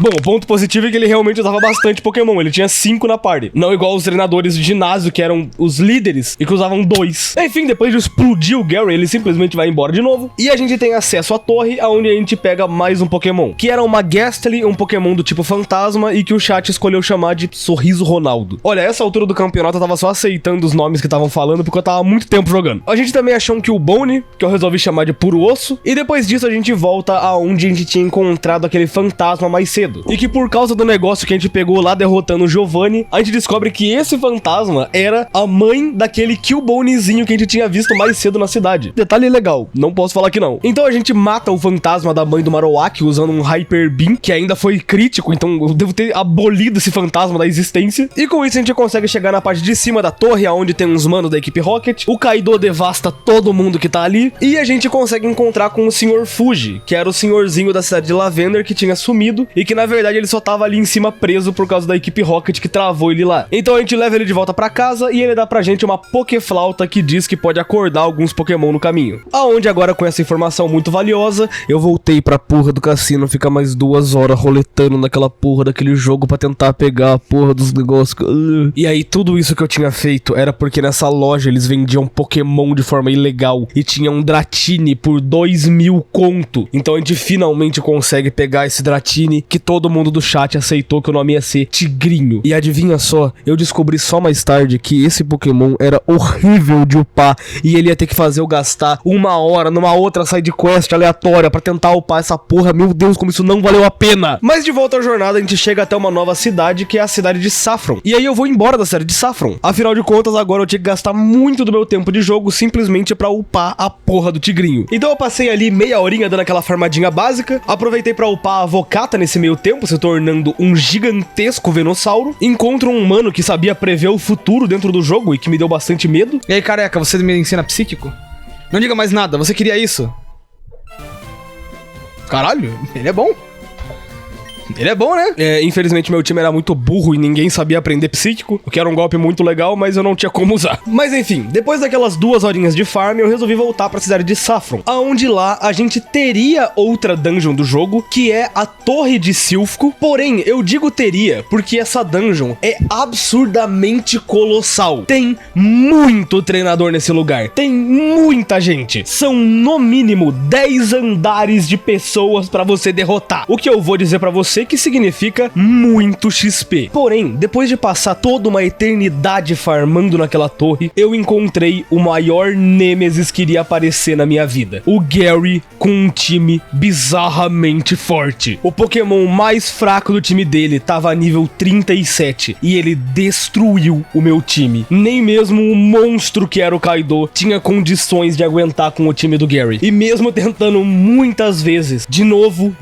Bom, o ponto positivo é que ele realmente usava bastante Pokémon, ele tinha 5 na party, não igual os treinadores de ginásio que eram os líderes e que usavam 2. Enfim, depois de explodir o Gary, ele simplesmente vai embora de novo e a gente tem acesso à torre, onde a gente pega mais um Pokémon, que era uma Gastly, um Pokémon do tipo fantasma e que o chat escolheu chamar de Sorriso Ronaldo. Olha, essa altura do campeonato eu tava só aceitando os nomes que estavam falando porque eu tava há muito tempo jogando. A gente também achou um Killbone, que eu resolvi chamar de Puro Osso, e depois disso a gente volta aonde a gente tinha encontrado aquele fantasma mais cedo. E que por causa do negócio que a gente pegou lá derrotando o Giovanni, a gente descobre que esse fantasma era a mãe daquele Killbonezinho que a gente tinha visto mais cedo na cidade. Detalhe legal, não posso falar que não. Então a gente mata o fantasma da mãe do Marowak usando um Hyper Beam, que ainda foi crítico, então eu devo ter abolido esse fantasma da existência. E com isso a gente consegue chegar na parte de cima da torre, onde tem uns manos da equipe Rocket. O Kaido devasta todo mundo que tá ali. E a gente consegue encontrar com o Sr. Fuji, que era o senhorzinho da cidade de Lavender que tinha sumido e que na verdade ele só tava ali em cima preso por causa da equipe Rocket que travou ele lá. Então a gente leva ele de volta pra casa e ele dá pra gente uma Pokéflauta que diz que pode acordar alguns Pokémon no caminho. Aonde agora, com essa informação muito valiosa, eu voltei pra porra do cassino, ficar mais 2 horas roletando naquela porra daquele jogo pra tentar pegar a porra dos negócios. E aí tudo isso que eu tinha feito era porque nessa loja eles vendiam Pokémon de forma ilegal e tinha um Dratini por 2.000 conto. Então a gente finalmente consegue pegar esse Dratini, que todo mundo do chat aceitou que o nome ia ser Tigrinho. E adivinha só, eu descobri só mais tarde que esse Pokémon era horrível de upar e ele ia ter que fazer eu gastar 1 hora numa outra side quest aleatória pra tentar upar essa porra. Meu Deus, como isso não valeu a pena. Mas de volta à jornada, a gente chega até uma nova cidade, que é a cidade de Saffron. E aí eu vou embora da cidade de Saffron. Afinal de contas, agora eu tinha que gastar muito do meu tempo de jogo simplesmente pra upar a porra do Tigrinho. Então eu passei ali meia horinha dando aquela farmadinha básica, aproveitei pra upar a Vocata nesse meio tempo, se tornando um gigantesco Venossauro. Encontro um mano que sabia prever o futuro dentro do jogo e que me deu bastante medo. E aí, careca, você me ensina psíquico? Não diga mais nada, você queria isso? Caralho, ele é bom. Ele é bom, né? Infelizmente meu time era muito burro e ninguém sabia aprender psíquico, o que era um golpe muito legal, mas eu não tinha como usar. Mas enfim, depois daquelas 2 horinhas de farm, eu resolvi voltar pra cidade de Saffron, aonde lá a gente teria outra dungeon do jogo, que é a Torre de Silphco. Porém, eu digo teria, porque essa dungeon é absurdamente colossal. Tem muito treinador nesse lugar, tem muita gente. São no mínimo 10 andares de pessoas pra você derrotar. O que eu vou dizer pra você que significa muito XP. Porém, depois de passar toda uma eternidade farmando naquela torre, eu encontrei o maior nêmesis que iria aparecer na minha vida. O Gary com um time bizarramente forte. O Pokémon mais fraco do time dele tava a nível 37 e ele destruiu o meu time. Nem mesmo o monstro que era o Kaido tinha condições de aguentar com o time do Gary. E mesmo tentando muitas vezes, de novo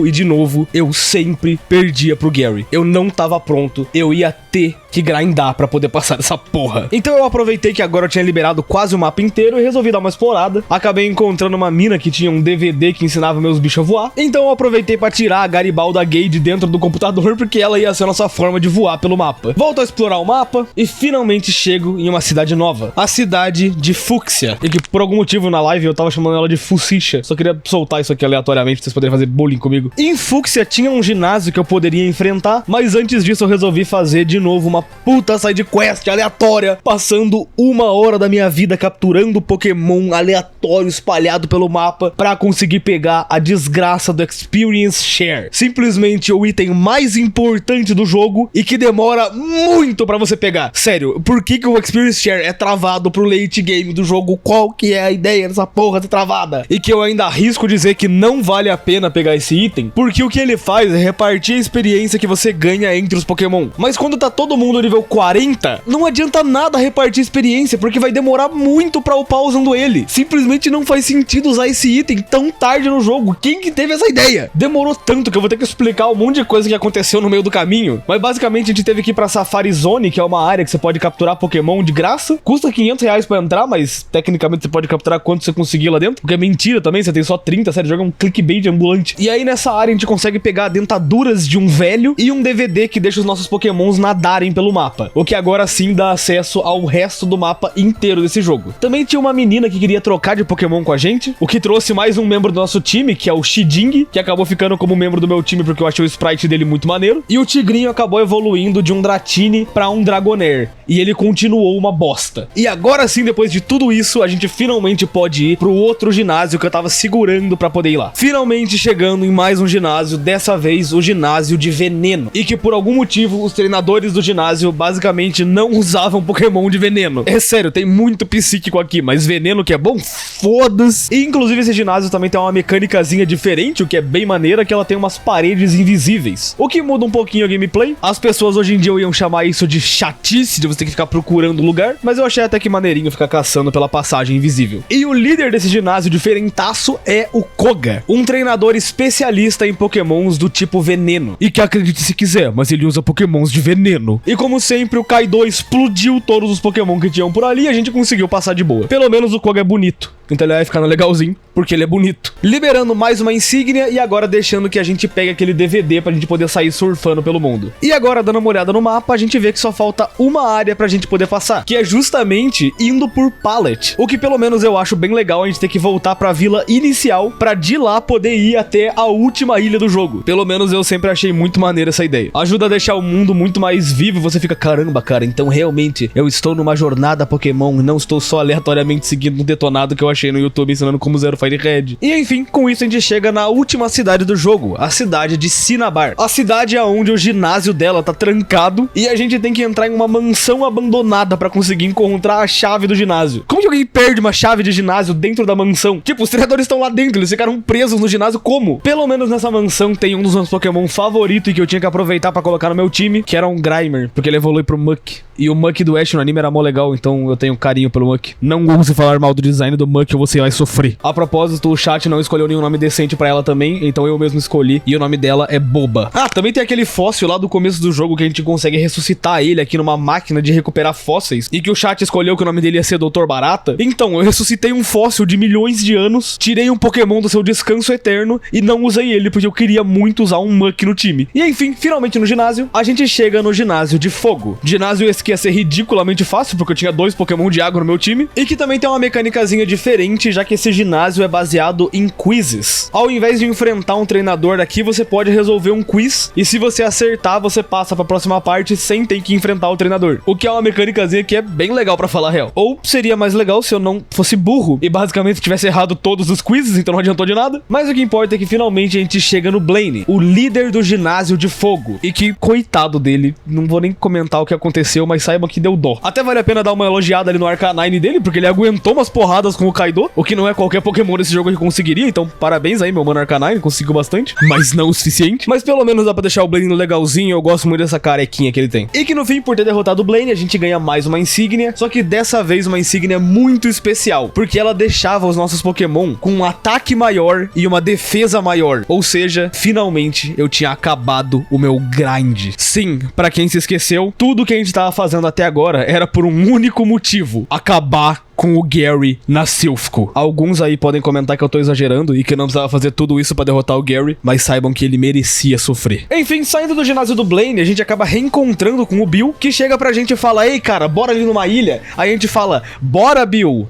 e de novo, eu sempre perdia pro Gary. Eu não tava pronto, eu ia ter que grindar pra poder passar essa porra. Então eu aproveitei que agora eu tinha liberado quase o mapa inteiro e resolvi dar uma explorada. Acabei encontrando uma mina que tinha um DVD que ensinava meus bichos a voar. Então eu aproveitei pra tirar a Garibalda Gay de dentro do computador, porque ela ia ser a nossa forma de voar pelo mapa. Volto a explorar o mapa e finalmente chego em uma cidade nova. A cidade de Fúcsia. E que por algum motivo na live eu tava chamando ela de Fucicha. Só queria soltar isso aqui aleatoriamente pra vocês poderem fazer bullying comigo. Em Fúcsia tinha um ginásio que eu poderia enfrentar, mas antes disso eu resolvi fazer de novo uma puta side quest aleatória, passando 1 hora da minha vida capturando Pokémon aleatório espalhado pelo mapa pra conseguir pegar a desgraça do Experience Share. Simplesmente o item mais importante do jogo e que demora muito pra você pegar. Sério, por que o Experience Share é travado pro late game do jogo? Qual que é a ideia dessa porra de travada? E que eu ainda arrisco dizer que não vale a pena pegar esse item, porque o que ele faz é repartir a experiência que você ganha entre os Pokémon. Mas quando tá todo mundo nível 40, não adianta nada repartir experiência, porque vai demorar muito pra upar usando ele. Simplesmente não faz sentido usar esse item tão tarde no jogo. Quem que teve essa ideia? Demorou tanto que eu vou ter que explicar um monte de coisa que aconteceu no meio do caminho. Mas basicamente a gente teve que ir pra Safari Zone, que é uma área que você pode capturar Pokémon de graça. Custa R$500 pra entrar, mas tecnicamente você pode capturar quanto você conseguir lá dentro. Porque é mentira também, você tem só 30, sério, joga um clickbait ambulante. E aí nessa área a gente consegue pegar dentaduras de um velho e um DVD que deixa os nossos Pokémons nadarem pelo mapa. O que agora sim dá acesso ao resto do mapa inteiro desse jogo. Também tinha uma menina que queria trocar de Pokémon com a gente, o que trouxe mais um membro do nosso time, que é o Shiding, que acabou ficando como membro do meu time porque eu achei o sprite dele muito maneiro. E o Tigrinho acabou evoluindo de um Dratini pra um Dragonair. E ele continuou uma bosta. E agora sim, depois de tudo isso, a gente finalmente pode ir pro outro ginásio que eu tava segurando pra poder ir lá. Finalmente chegando em mais um ginásio, dessa vez o ginásio de veneno. E que por algum motivo os treinadores do ginásio basicamente não usavam Pokémon de veneno. É sério, tem muito psíquico aqui, mas veneno que é bom, foda-se. E inclusive esse ginásio também tem uma mecânicazinha diferente, o que é bem maneira, que ela tem umas paredes invisíveis. O que muda um pouquinho a gameplay. As pessoas hoje em dia iam chamar isso de chatice, de você ter que ficar procurando o lugar, mas eu achei até que maneirinho ficar caçando pela passagem invisível. E o líder desse ginásio diferentaço é o Koga, um treinador especialista em Pokémons do tipo veneno. E que acredite se quiser, mas ele usa Pokémons de veneno. E como sempre, o Kaido explodiu todos os Pokémon que tinham por ali e a gente conseguiu passar de boa. Pelo menos o Koga é bonito, então ele vai ficando legalzinho, porque ele é bonito. Liberando mais uma insígnia e agora deixando que a gente pegue aquele DVD pra gente poder sair surfando pelo mundo. E agora, dando uma olhada no mapa, a gente vê que só falta uma área pra gente poder passar, que é justamente indo por Pallet. O que pelo menos eu acho bem legal, a gente ter que voltar pra vila inicial pra de lá poder ir até a última ilha do jogo. Pelo menos eu sempre achei muito maneira essa ideia. Ajuda a deixar o mundo muito mais vivo, você fica, caramba, cara, então realmente eu estou numa jornada Pokémon, não estou só aleatoriamente seguindo um detonado que eu achei no YouTube ensinando como zero Fire Red. E enfim, com isso a gente chega na última cidade do jogo, a cidade de Cinnabar. A cidade é onde o ginásio dela tá trancado e a gente tem que entrar em uma mansão abandonada pra conseguir encontrar a chave do ginásio. Como que alguém perde uma chave de ginásio dentro da mansão? Tipo, os treinadores estão lá dentro, eles ficaram presos no ginásio como? Pelo menos nessa mansão tem um dos meus Pokémon favoritos e que eu tinha que aproveitar pra colocar no meu time, que era um Grimer, porque ele evolui pro Muck. E o Muck do Ash no anime era mó legal, então eu tenho carinho pelo Muck. Não ouse falar mal do design do Muck ou você vai sofrer. A propósito, propósito, o chat não escolheu nenhum nome decente pra ela também, então eu mesmo escolhi, e o nome dela é Boba. Ah, também tem aquele fóssil lá do começo do jogo que a gente consegue ressuscitar ele aqui numa máquina de recuperar fósseis, e que o chat escolheu que o nome dele ia ser Dr. Barata. Então, eu ressuscitei um fóssil de milhões de anos, tirei um Pokémon do seu descanso eterno e não usei ele porque eu queria muito usar um Muck no time. E enfim, finalmente no ginásio, a gente chega no ginásio de fogo. Ginásio esse que ia ser ridiculamente fácil, porque eu tinha 2 Pokémon de água no meu time, e que também tem uma mecânicazinha diferente, já que esse ginásio é baseado em quizzes. Ao invés de enfrentar um treinador aqui, você pode resolver um quiz, e se você acertar, você passa pra próxima parte sem ter que enfrentar o treinador. O que é uma mecânicazinha que é bem legal pra falar a real. Ou seria mais legal se eu não fosse burro e basicamente tivesse errado todos os quizzes, então não adiantou de nada. Mas o que importa é que finalmente a gente chega no Blaine, o líder do ginásio de fogo. E que, coitado dele, não vou nem comentar o que aconteceu, mas saibam que deu dó. Até vale a pena dar uma elogiada ali no Arcanine dele, porque ele aguentou umas porradas com o Kaido, o que não é qualquer Pokémon desse jogo que conseguiria, então parabéns aí, meu mano Arcanine, conseguiu bastante, mas não o suficiente. Mas pelo menos dá pra deixar o Blaine legalzinho, eu gosto muito dessa carequinha que ele tem. E que no fim, por ter derrotado o Blaine, a gente ganha mais uma insígnia, só que dessa vez uma insígnia muito especial, porque ela deixava os nossos Pokémon com um ataque maior e uma defesa maior. Ou seja, finalmente eu tinha acabado o meu grind. Sim, pra quem se esqueceu, tudo que a gente tava fazendo até agora era por um único motivo: acabar com o Gary na Silphco. Alguns aí podem comentar que eu tô exagerando e que eu não precisava fazer tudo isso pra derrotar o Gary, mas saibam que ele merecia sofrer. Enfim, saindo do ginásio do Blaine, a gente acaba reencontrando com o Bill, que chega pra gente e fala: ei cara, bora ali numa ilha. Aí a gente fala: bora Bill.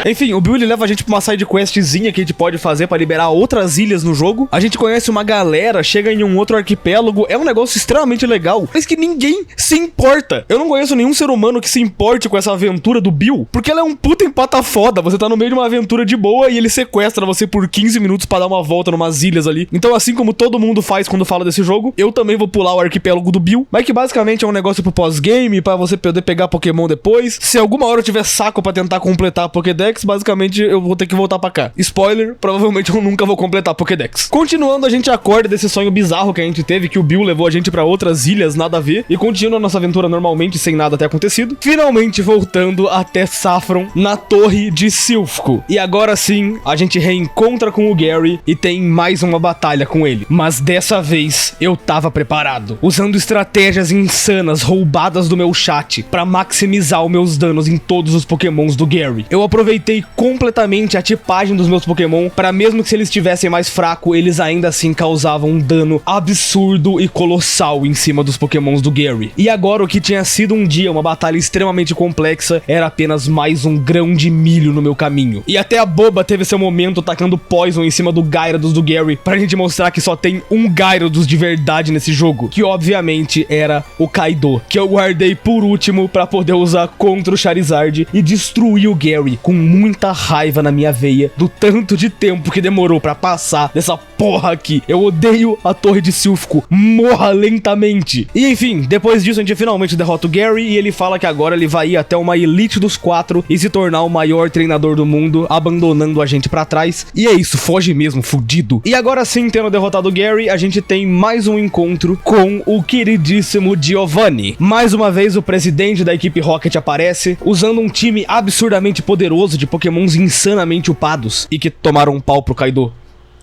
Enfim, o Bill ele leva a gente pra uma side questzinha que a gente pode fazer pra liberar outras ilhas no jogo. A gente conhece uma galera, chega em um outro arquipélago. É um negócio extremamente legal, mas que ninguém se importa. Eu não conheço nenhum ser humano que se importe com essa aventura do Bill, porque ela é um puta empata foda. Você tá no meio de uma aventura de boa e ele sequestra você por 15 minutos pra dar uma volta numas ilhas ali. Então, assim como todo mundo faz quando fala desse jogo, eu também vou pular o arquipélago do Bill, mas que basicamente é um negócio pro pós-game, pra você poder pegar Pokémon depois. Se alguma hora eu tiver saco pra tentar completar a Pokédex, basicamente eu vou ter que voltar pra cá. Spoiler, provavelmente eu nunca vou completar a Pokédex. Continuando, a gente acorda desse sonho bizarro que a gente teve, que o Bill levou a gente pra outras ilhas, nada a ver, e continua a nossa aventura normalmente, sem nada ter acontecido. Finalmente voltando até Saffron, na torre de Silphco. E agora sim, a gente reencontra com o Gary e tem mais uma batalha com ele. Mas dessa vez, eu tava preparado, usando estratégias insanas roubadas do meu chat pra maximizar os meus danos em todos os Pokémons do Gary. Eu aproveitei completamente a tipagem dos meus Pokémon para mesmo que se eles estivessem mais fracos, eles ainda assim causavam um dano absurdo e colossal em cima dos Pokémons do Gary. E agora o que tinha sido um dia uma batalha extremamente complexa era apenas mais um grão de milho no meu caminho. E até a Boba teve seu momento tacando Poison em cima do Gyarados do Gary pra gente mostrar que só tem um Gyarados de verdade nesse jogo, que obviamente era o Kaido, que eu guardei por último pra poder usar contra o Charizard e destruir o Gary com muita raiva na minha veia do tanto de tempo que demorou pra passar dessa porra aqui. Eu odeio a torre de Silphco, morra lentamente. E enfim, depois disso a gente finalmente derrota o Gary e ele fala que agora ele vai ir até uma elite dos 4 e se tornar o maior treinador do mundo, abandonando a gente pra trás. E é isso, foge mesmo, fudido. E agora sim, tendo derrotado o Gary, a gente tem mais um encontro com o queridíssimo Giovanni. Mais uma vez o presidente da equipe Rocket aparece, usando um time absurdamente poderoso de Pokémons insanamente upados e que tomaram um pau pro Kaido.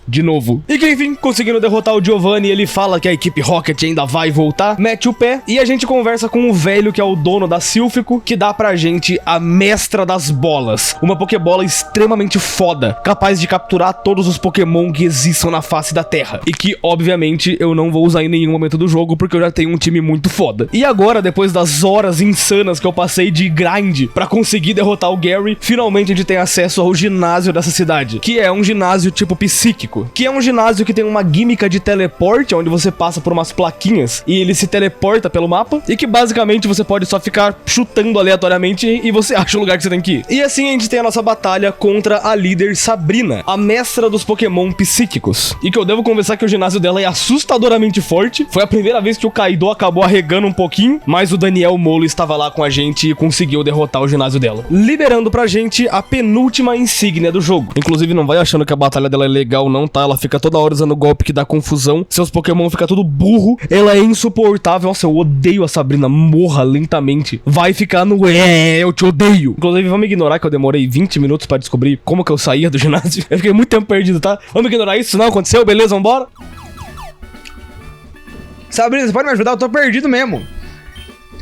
De novo. E que enfim, conseguindo derrotar o Giovanni, ele fala que a equipe Rocket ainda vai voltar, mete o pé e a gente conversa com o velho que é o dono da Silphco, que dá pra gente a Mestra das Bolas, uma Pokébola extremamente foda, capaz de capturar todos os Pokémon que existam na face da Terra, e que obviamente eu não vou usar em nenhum momento do jogo porque eu já tenho um time muito foda. E agora, depois das horas insanas que eu passei de grind pra conseguir derrotar o Gary, finalmente a gente tem acesso ao ginásio dessa cidade, que é um ginásio tipo psíquico, que é um ginásio que tem uma gímica de teleporte, onde você passa por umas plaquinhas e ele se teleporta pelo mapa, e que basicamente você pode só ficar chutando aleatoriamente e você acha o lugar que você tem que ir. E assim a gente tem a nossa batalha contra a líder Sabrina, a mestra dos Pokémon psíquicos, e que eu devo confessar que o ginásio dela é assustadoramente forte. Foi a primeira vez que o Kaido acabou arregando um pouquinho, mas o Daniel Molo estava lá com a gente e conseguiu derrotar o ginásio dela, liberando pra gente a penúltima insígnia do jogo. Inclusive não vai achando que a batalha dela é legal não, confusão, tá? Ela fica toda hora usando golpe que dá confusão. Seus Pokémon ficam tudo burro. Ela é insuportável. Nossa, eu odeio a Sabrina. Morra lentamente. Vai ficar no eu te odeio. Inclusive, vamos ignorar que eu demorei 20 minutos pra descobrir como que eu saía do ginásio. Eu fiquei muito tempo perdido, tá? Vamos ignorar isso, não aconteceu, beleza? Vambora? Sabrina, você pode me ajudar? Eu tô perdido mesmo.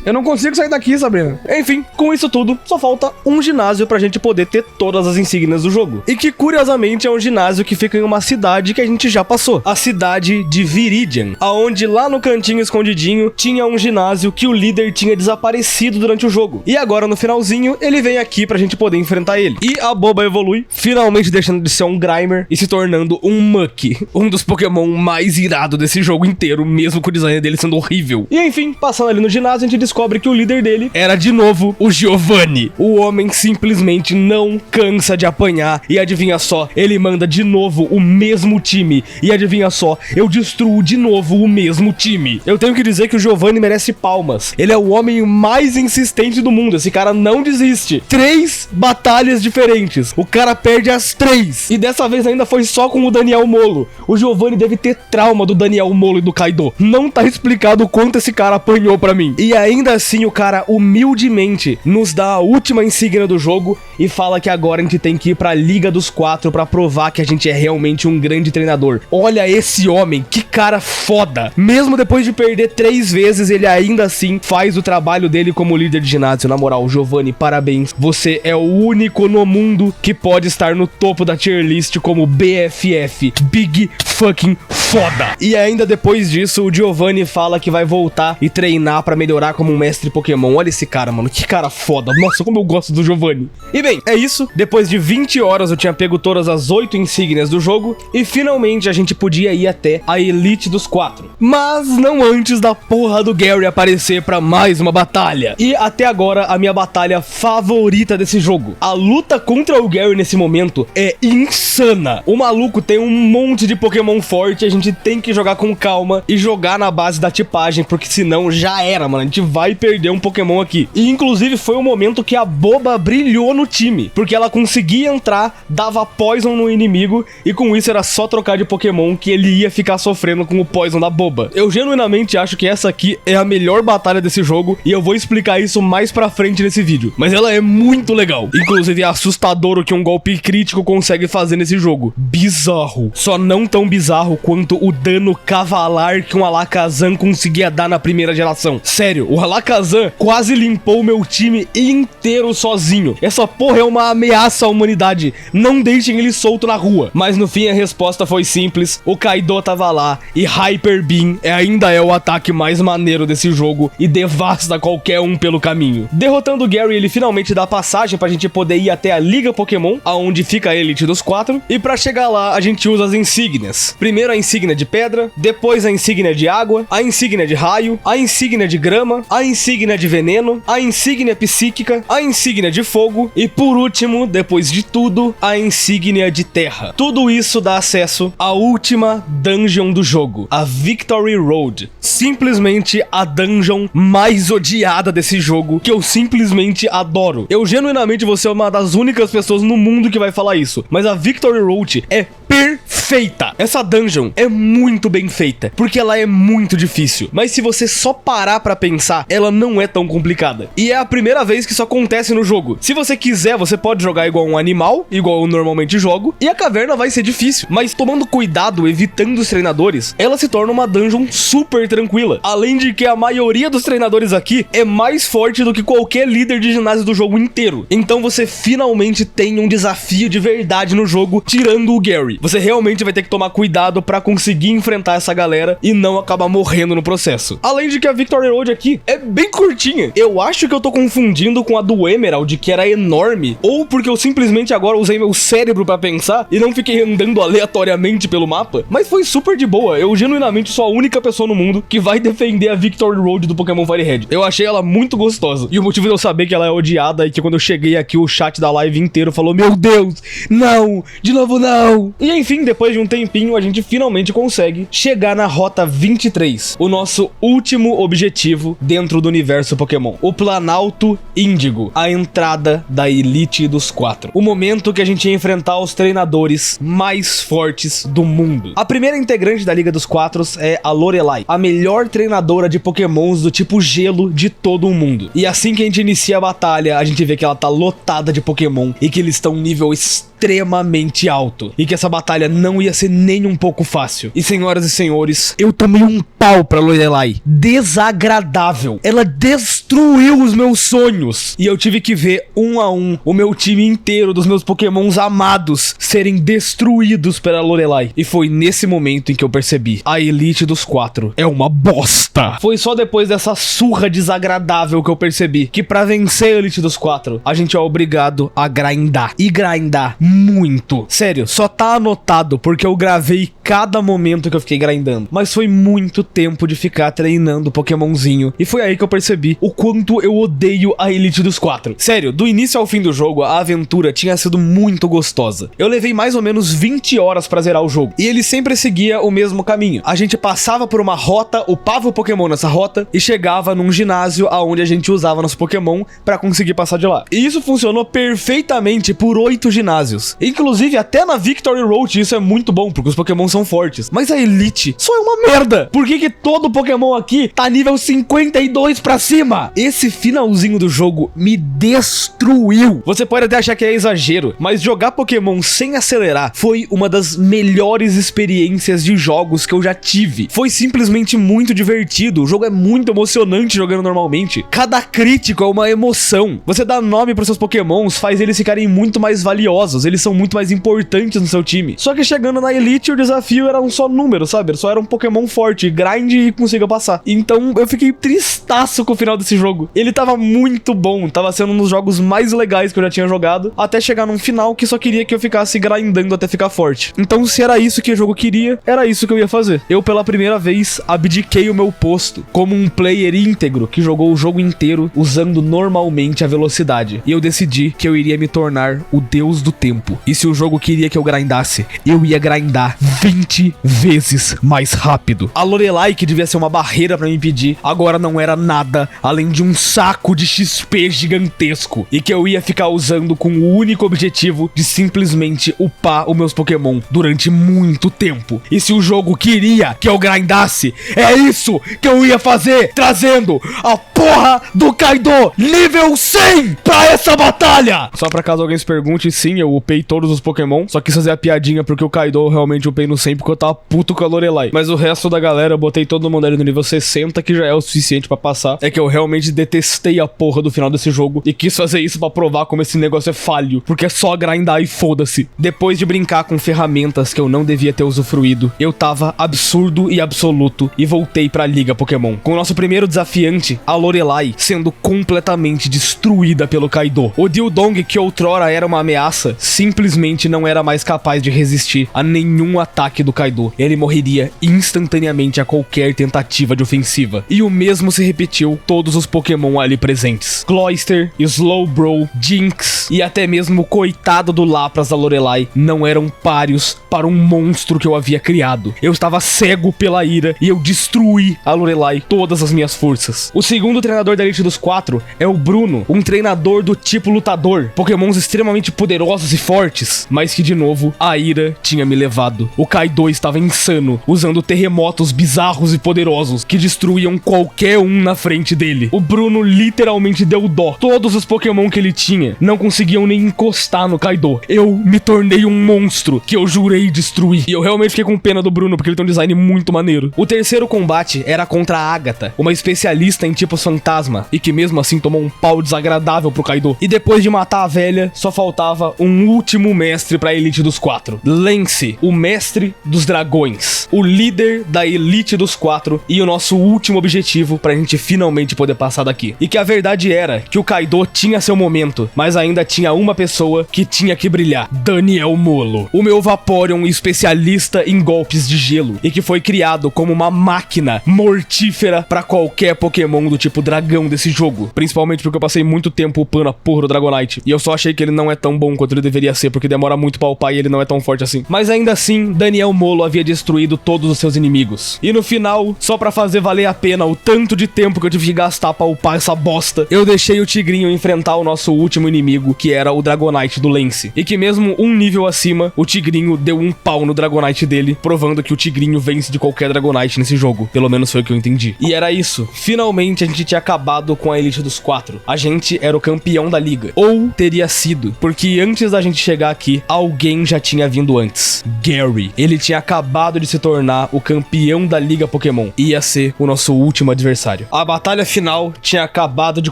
Eu não consigo sair daqui, Sabrina. Enfim, com isso tudo, só falta um ginásio pra gente poder ter todas as insígnias do jogo. E que, curiosamente, é um ginásio que fica em uma cidade que a gente já passou. A cidade de Viridian, aonde lá no cantinho escondidinho tinha um ginásio que o líder tinha desaparecido durante o jogo. E agora, no finalzinho, ele vem aqui pra gente poder enfrentar ele. E a Boba evolui, finalmente deixando de ser um Grimer e se tornando um Muck. Um dos Pokémon mais irados desse jogo inteiro, mesmo com o design dele sendo horrível. E enfim, passando ali no ginásio, a gente descobre que o líder dele era de novo o Giovanni. O homem simplesmente não cansa de apanhar. E adivinha só, ele manda de novo o mesmo time. E adivinha só, eu destruo de novo o mesmo time. Eu tenho que dizer que o Giovanni merece palmas. Ele é o homem mais insistente do mundo. Esse cara não desiste. 3 batalhas diferentes. O cara perde as 3. E dessa vez ainda foi só com o Daniel Molo. O Giovanni deve ter trauma do Daniel Molo e do Kaido. Não tá explicado o quanto esse cara apanhou pra mim. E ainda assim o cara humildemente nos dá a última insígnia do jogo e fala que agora a gente tem que ir pra Liga dos 4 pra provar que a gente é realmente um grande treinador. Olha esse homem, que cara foda. Mesmo depois de perder 3 vezes, ele ainda assim faz o trabalho dele como líder de ginásio. Na moral, Giovanni, parabéns. Você é o único no mundo que pode estar no topo da tier list como BFF. Big fucking foda. E ainda depois disso, o Giovanni fala que vai voltar e treinar pra melhorar como um mestre Pokémon. Olha esse cara, mano, que cara foda. Nossa, como eu gosto do Giovanni. E bem, é isso. Depois de 20 horas eu tinha pego todas as 8 insígnias do jogo e finalmente a gente podia ir até a Elite dos 4. Mas não antes da porra do Gary aparecer pra mais uma batalha. E até agora a minha batalha favorita desse jogo. A luta contra o Gary nesse momento é insana. O maluco tem um monte de Pokémon forte, a gente tem que jogar com calma e jogar na base da tipagem, porque senão já era, mano. A gente vai perder um Pokémon aqui. E inclusive foi o momento que a Boba brilhou no time, porque ela conseguia entrar, dava Poison no inimigo e com isso era só trocar de Pokémon que ele ia ficar sofrendo com o Poison da Boba. Eu genuinamente acho que essa aqui é a melhor batalha desse jogo e eu vou explicar isso mais pra frente nesse vídeo, mas ela é muito legal. Inclusive é assustador o que um golpe crítico consegue fazer nesse jogo. Bizarro. Só não tão bizarro quanto o dano cavalar que um Alakazam conseguia dar na primeira geração. Sério, o Alakazam quase limpou meu time inteiro sozinho. Essa porra é uma ameaça à humanidade. Não deixem ele solto na rua. Mas no fim a resposta foi simples. O Kaido tava lá e Hyper Beam ainda é o ataque mais maneiro desse jogo e devasta qualquer um pelo caminho. Derrotando o Gary, ele finalmente dá passagem pra gente poder ir até a Liga Pokémon, aonde fica a Elite dos 4. E pra chegar lá, a gente usa as insígnias. Primeiro a insígnia de pedra, depois a insígnia de água, a insígnia de raio, a insígnia de grama, a insígnia de veneno, a insígnia psíquica, a insígnia de fogo e por último, depois de tudo, a insígnia de terra. Tudo isso dá acesso à última dungeon do jogo, a Victory Road. Simplesmente a dungeon mais odiada desse jogo, que eu simplesmente adoro. Eu genuinamente vou ser uma das únicas pessoas no mundo que vai falar isso, mas a Victory Road é perfeita. Essa dungeon é muito bem feita, porque ela é muito difícil, mas se você só parar pra pensar, ela não é tão complicada. E é a primeira vez que isso acontece no jogo. Se você quiser, você pode jogar igual um animal, igual eu normalmente jogo, e a caverna vai ser difícil, mas tomando cuidado, evitando os treinadores, ela se torna uma dungeon super tranquila. Além de que a maioria dos treinadores aqui é mais forte do que qualquer líder de ginásio do jogo inteiro. Então você finalmente tem um desafio de verdade no jogo, tirando o Gary. Você realmente vai ter que tomar cuidado pra conseguir enfrentar essa galera e não acabar morrendo no processo. Além de que a Victory Road aqui é bem curtinha. Eu acho que eu tô confundindo com a do Emerald, que era enorme, ou porque eu simplesmente agora usei meu cérebro pra pensar e não fiquei andando aleatoriamente pelo mapa, mas foi super de boa. Eu genuinamente sou a única pessoa no mundo que vai defender a Victory Road do Pokémon Fire Red. Eu achei ela muito gostosa, e o motivo de eu saber que ela é odiada é que quando eu cheguei aqui, o chat da live inteiro falou: meu Deus, não, de novo não. E enfim, depois depois de um tempinho, a gente finalmente consegue chegar na Rota 23, o nosso último objetivo dentro do universo Pokémon, o Planalto Índigo, a entrada da Elite dos 4. O momento que a gente ia enfrentar os treinadores mais fortes do mundo. A primeira integrante da Liga dos 4 é a Lorelai, a melhor treinadora de Pokémons do tipo gelo de todo o mundo. E assim que a gente inicia a batalha, a gente vê que ela tá lotada de Pokémon e que eles estão um nível extremamente alto. E que essa batalha não ia ser nem um pouco fácil. E senhoras e senhores, eu tomei um pau pra Lorelai. Desagradável. Ela destruiu os meus sonhos. E eu tive que ver um a um o meu time inteiro dos meus Pokémons amados serem destruídos pela Lorelai. E foi nesse momento em que eu percebi: a Elite dos 4 é uma bosta. Foi só depois dessa surra desagradável que eu percebi que pra vencer a Elite dos 4, a gente é obrigado a grindar. E grindar muito. Sério, só tá anotado porque eu gravei cada momento que eu fiquei grindando. Mas foi muito tempo de ficar treinando Pokémonzinho. E foi aí que eu percebi o quanto eu odeio a Elite dos 4. Sério, do início ao fim do jogo, a aventura tinha sido muito gostosa. Eu levei mais ou menos 20 horas pra zerar o jogo. E ele sempre seguia o mesmo caminho. A gente passava por uma rota, upava o Pokémon nessa rota e chegava num ginásio aonde a gente usava nosso Pokémon pra conseguir passar de lá. E isso funcionou perfeitamente por 8 ginásios. Inclusive, até na Victory Road isso é muito bom, porque os Pokémon são fortes. Mas a Elite só é uma merda. Por que todo Pokémon aqui tá nível 52 pra cima? Esse finalzinho do jogo me destruiu. Você pode até achar que é exagero, mas jogar Pokémon sem acelerar foi uma das melhores experiências de jogos que eu já tive. Foi simplesmente muito divertido. O jogo é muito emocionante jogando normalmente. Cada crítico é uma emoção. Você dá nome pros seus Pokémons, faz eles ficarem muito mais valiosos. Eles são muito mais importantes no seu time. Só que chegando na Elite, o desafio era um só número, sabe? Só era um Pokémon forte, grind e consiga passar. Então eu fiquei tristaço com o final desse jogo. Ele tava muito bom, tava sendo um dos jogos mais legais que eu já tinha jogado, até chegar num final que só queria que eu ficasse grindando até ficar forte. Então se era isso que o jogo queria, era isso que eu ia fazer. Eu pela primeira vez abdiquei o meu posto como um player íntegro que jogou o jogo inteiro usando normalmente a velocidade. E eu decidi que eu iria me tornar o deus do tempo. E se o jogo queria que eu grindasse, eu ia grindar 20 vezes mais rápido. A Lorelai, que devia ser uma barreira pra me impedir, agora não era nada além de um saco de XP gigantesco. E que eu ia ficar usando com o único objetivo de simplesmente upar os meus Pokémon durante muito tempo. E se o jogo queria que eu grindasse, é isso que eu ia fazer, trazendo a porra do Kaido nível 100 pra essa batalha! Só pra caso alguém se pergunte, sim, eu upei todos os Pokémon, só quis fazer a piadinha porque o Kaido eu realmente upei no 100 porque eu tava puto com a Lorelai. Mas o resto da galera eu botei todo mundo ali no nível 60, que já é o suficiente pra passar. É que eu realmente detestei a porra do final desse jogo e quis fazer isso pra provar como esse negócio é falho, porque é só grindar e foda-se. Depois de brincar com ferramentas que eu não devia ter usufruído, eu tava absurdo e absoluto e voltei pra Liga Pokémon. Com o nosso primeiro desafiante, a Lorelai, sendo completamente destruída pelo Kaido. O Dildong, que outrora era uma ameaça, simplesmente não era mais capaz de resistir a nenhum ataque do Kaido. Ele morreria instantaneamente a qualquer tentativa de ofensiva. E o mesmo se repetiu todos os Pokémon ali presentes. Cloyster, Slowbro, Jynx e até mesmo o coitado do Lapras da Lorelai não eram páreos para um monstro que eu havia criado. Eu estava cego pela ira e eu destruí a Lorelai todas as minhas forças. O segundo treinador da Elite dos 4 é o Bruno, um treinador do tipo lutador. Pokémons extremamente poderosos e fortes, mas que de novo a ira tinha me levado. O Kaido estava insano, usando terremotos bizarros e poderosos que destruíam qualquer um na frente dele. O Bruno literalmente deu dó. Todos os Pokémon que ele tinha não conseguiam nem encostar no Kaido. Eu me tornei um monstro que eu jurei destruir. E eu realmente fiquei com pena do Bruno, porque ele tem um design muito maneiro. O terceiro combate era contra a Agatha, uma especialista em tipos fantasma, e que mesmo assim tomou um pau desagradável pro Kaido. E depois de matar a velha, só faltava um último mestre pra Elite dos 4. Lance, o mestre dos dragões, o líder da Elite dos 4 e o nosso último objetivo pra gente finalmente poder passar daqui. E que a verdade era que o Kaido tinha seu momento, mas ainda tinha uma pessoa que tinha que brilhar: Daniel Molo, o meu Vaporeon especialista em golpes de gelo e que foi criado como uma máquina mortífera pra qualquer Pokémon do tipo dragão desse jogo. Principalmente porque eu passei muito tempo upando a porra do Dragonite e eu só achei que ele não é tão bom quanto ele deveria ser, porque demora muito pra upar e ele não é tão forte assim. Mas ainda assim, Daniel Daniel Molo havia destruído todos os seus inimigos. E no final, só pra fazer valer a pena o tanto de tempo que eu tive que gastar pra upar essa bosta, eu deixei o Tigrinho enfrentar o nosso último inimigo, que era o Dragonite do Lance. E que mesmo um nível acima, o Tigrinho deu um pau no Dragonite dele, provando que o Tigrinho vence de qualquer Dragonite nesse jogo. Pelo menos foi o que eu entendi. E era isso. Finalmente a gente tinha acabado com a Elite dos 4. A gente era o campeão da liga. Ou teria sido, porque antes da gente chegar aqui, alguém já tinha vindo antes. Gary. Ele tinha acabado de se tornar o campeão da liga Pokémon. Ia ser o nosso último adversário. A batalha final tinha acabado de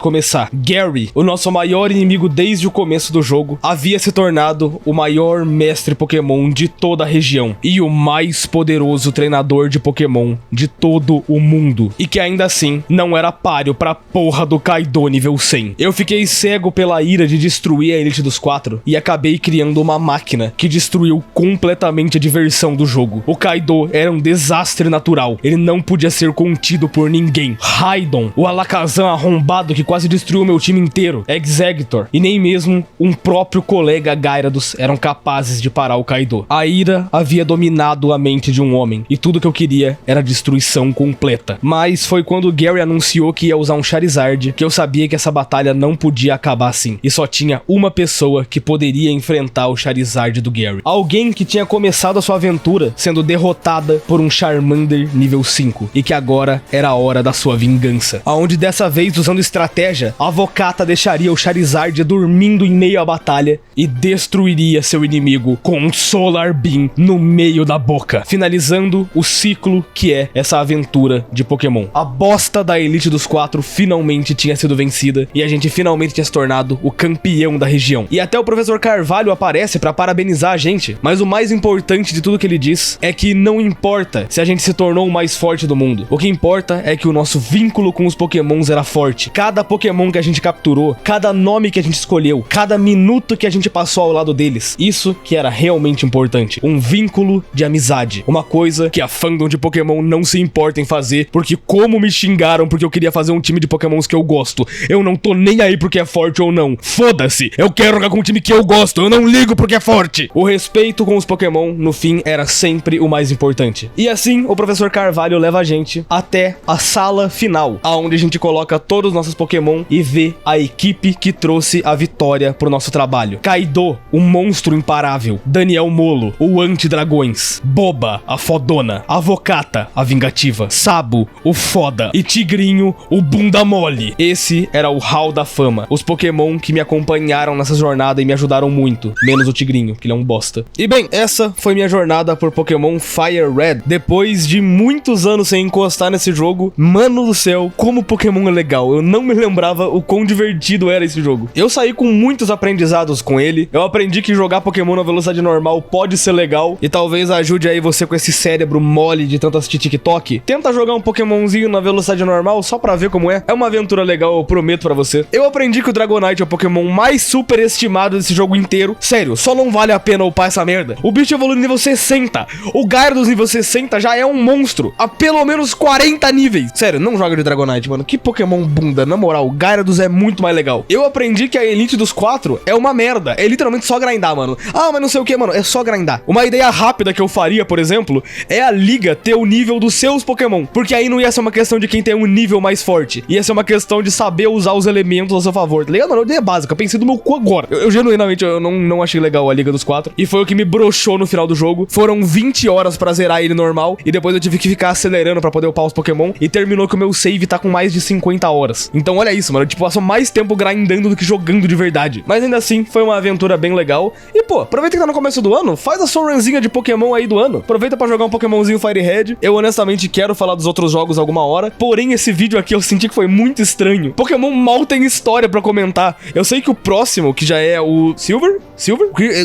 começar. Gary, o nosso maior inimigo desde o começo do jogo, havia se tornado o maior mestre Pokémon de toda a região e o mais poderoso treinador de Pokémon de todo o mundo. E que ainda assim não era páreo pra porra do Kaido nível 100. Eu fiquei cego pela ira de destruir a Elite dos 4 e acabei criando uma máquina que destruiu completamente a diversão do jogo. O Kaido era um desastre natural. Ele não podia ser contido por ninguém. Raidon, o Alakazam arrombado que quase destruiu meu time inteiro, Exeggutor e nem mesmo um próprio colega Gyarados eram capazes de parar o Kaido. A ira havia dominado a mente de um homem e tudo que eu queria era destruição completa. Mas foi quando Gary anunciou que ia usar um Charizard que eu sabia que essa batalha não podia acabar assim. E só tinha uma pessoa que poderia enfrentar o Charizard do Gary. Alguém que tinha começado a sua aventura sendo derrotada por um Charmander nível 5 e que agora era a hora da sua vingança. Aonde dessa vez, usando estratégia, a Vocata deixaria o Charizard dormindo em meio à batalha e destruiria seu inimigo com um Solar Beam no meio da boca, finalizando o ciclo que é essa aventura de Pokémon. A bosta da Elite dos 4 finalmente tinha sido vencida e a gente finalmente tinha se tornado o campeão da região. E até o Professor Carvalho aparece pra parabenizar a gente, mas o mais importante de tudo que ele diz é que não importa se a gente se tornou o mais forte do mundo. O que importa é que o nosso vínculo com os Pokémons era forte. Cada Pokémon que a gente capturou, cada nome que a gente escolheu, cada minuto que a gente passou ao lado deles, isso que era realmente importante. Um vínculo de amizade. Uma coisa que a fandom de Pokémon não se importa em fazer, porque como me xingaram porque eu queria fazer um time de Pokémons que eu gosto. Eu não tô nem aí porque é forte ou não. Foda-se! Eu quero jogar com um time que eu gosto, eu não ligo porque é forte! O respeito com os Pokémon, no fim, era sempre o mais importante. E assim, o Professor Carvalho leva a gente até a sala final, aonde a gente coloca todos os nossos Pokémon e vê a equipe que trouxe a vitória pro nosso trabalho. Kaido, o monstro imparável. Daniel Molo, o anti-dragões. Boba, a fodona. A Vocata, a vingativa. Sabo, o foda. E Tigrinho, o bunda mole. Esse era o Hall da Fama. Os Pokémon que me acompanharam nessa jornada e me ajudaram muito. Menos o Tigrinho, que ele é um bosta. E bem, essa foi minha jornada por Pokémon Fire Red. Depois de muitos anos sem encostar nesse jogo, mano do céu, como Pokémon é legal. Eu não me lembrava o quão divertido era esse jogo. Eu saí com muitos aprendizados com ele. Eu aprendi que jogar Pokémon na velocidade normal pode ser legal e talvez ajude aí você com esse cérebro mole de tanto assistir TikTok. Tenta jogar um Pokémonzinho na velocidade normal só pra ver como é. É uma aventura legal, eu prometo pra você. Eu aprendi que o Dragonite é o Pokémon mais superestimado desse jogo inteiro. Sério, só não vale a pena upar essa merda. O bicho evolui no nível 60. O Gyarados nível 60 já é um monstro há pelo menos 40 níveis. Sério, não joga de Dragonite, mano. Que Pokémon bunda, na moral. O Gyarados é muito mais legal. Eu aprendi que a Elite dos 4 é uma merda. É literalmente só grindar, mano. Ah, mas não sei o que, mano. É só grindar. Uma ideia rápida que eu faria, por exemplo, é a liga ter o nível dos seus Pokémon. Porque aí não ia ser uma questão de quem tem um nível mais forte. Ia ser uma questão de saber usar os elementos ao seu favor, tá ligado? Mano, ideia básica. Eu pensei do meu cu agora. Eu genuinamente, eu não achei legal a Liga dos 4. E foi o que me broxou no final do jogo. Foram 20 horas pra zerar ele normal. E depois eu tive que ficar acelerando pra poder upar os Pokémon. E terminou que o meu save tá com mais de 50 horas. Então olha isso, mano. Eu, passou mais tempo grindando do que jogando de verdade. Mas ainda assim, foi uma aventura bem legal. E pô, aproveita que tá no começo do ano. Faz a sua runzinha de Pokémon aí do ano. Aproveita pra jogar um Pokémonzinho Fire Red. Eu honestamente quero falar dos outros jogos alguma hora. Porém, esse vídeo aqui eu senti que foi muito estranho. Pokémon mal tem história pra comentar. Eu sei que o próximo, que já é o Silver?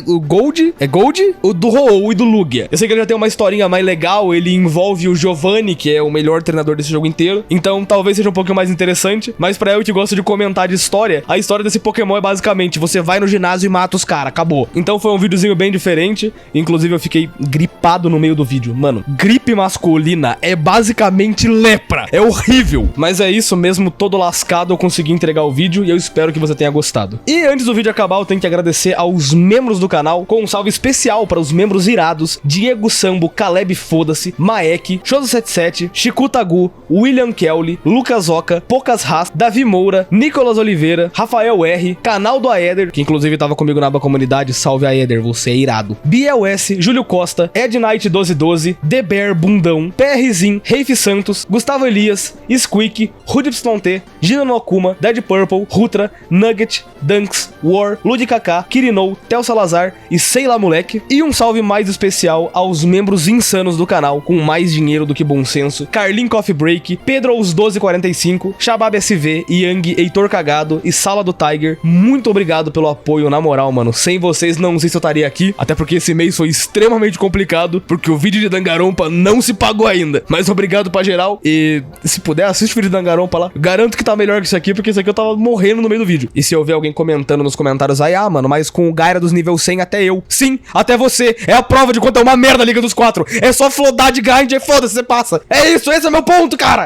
O Gold? É Gold? O do Ho-Oh e do Lugia. Eu sei que ele já tem uma historinha mais legal. Ele envolve o Giovanni, que é o melhor treinador desse jogo inteiro. Então talvez seja um pouquinho mais interessante. Mas pra eu que gosto de comentar de história, a história desse Pokémon é basicamente: você vai no ginásio e mata os caras, acabou. Então foi um videozinho bem diferente. Inclusive eu fiquei gripado no meio do vídeo. Mano, gripe masculina é basicamente lepra. É horrível. Mas é isso mesmo, todo lascado eu consegui entregar o vídeo e eu espero que você tenha gostado. E antes do vídeo acabar, eu tenho que agradecer ao aos membros do canal, com um salve especial para os membros irados Diego Sambo, Caleb Foda-se, Maek, Shozo77, Chiku Tagu, William Kelly, Lucas Oca, Poucas Haas, Davi Moura, Nicolas Oliveira, Rafael R, canal do Aeder, que inclusive tava comigo na aba comunidade, salve Aeder, você é irado, Biel S, Júlio Costa, Ed Knight 1212, The Bear Bundão, PRzinho, Reif Santos, Gustavo Elias, Squeak, RudYT, Gina Nokuma, Dead Purple, Rutra, Nugget, Dunks, War, Lud KK, Kirinou, Tel Salazar e Sei lá moleque. E um salve mais especial aos membros insanos do canal, com mais dinheiro do que bom senso, Carlin Coffee Break, Pedro os 1245, Shabab SV, Yang, Heitor Cagado e Sala do Tiger. Muito obrigado pelo apoio, na moral, mano. Sem vocês não sei se eu estaria aqui, até porque esse mês foi extremamente complicado, porque o vídeo de Danganronpa não se pagou ainda. Mas obrigado pra geral, e se puder, assiste o vídeo de Danganronpa lá. Garanto que tá melhor que isso aqui, porque isso aqui eu tava morrendo no meio do vídeo. E se eu ver alguém comentando nos comentários aí, ah, mano, mas com o Gaira dos nível 100 até eu. Sim, até você. É a prova de quanto é uma merda a Liga dos 4. É só flodar de grind e foda-se, você passa. É isso, esse é meu ponto, cara.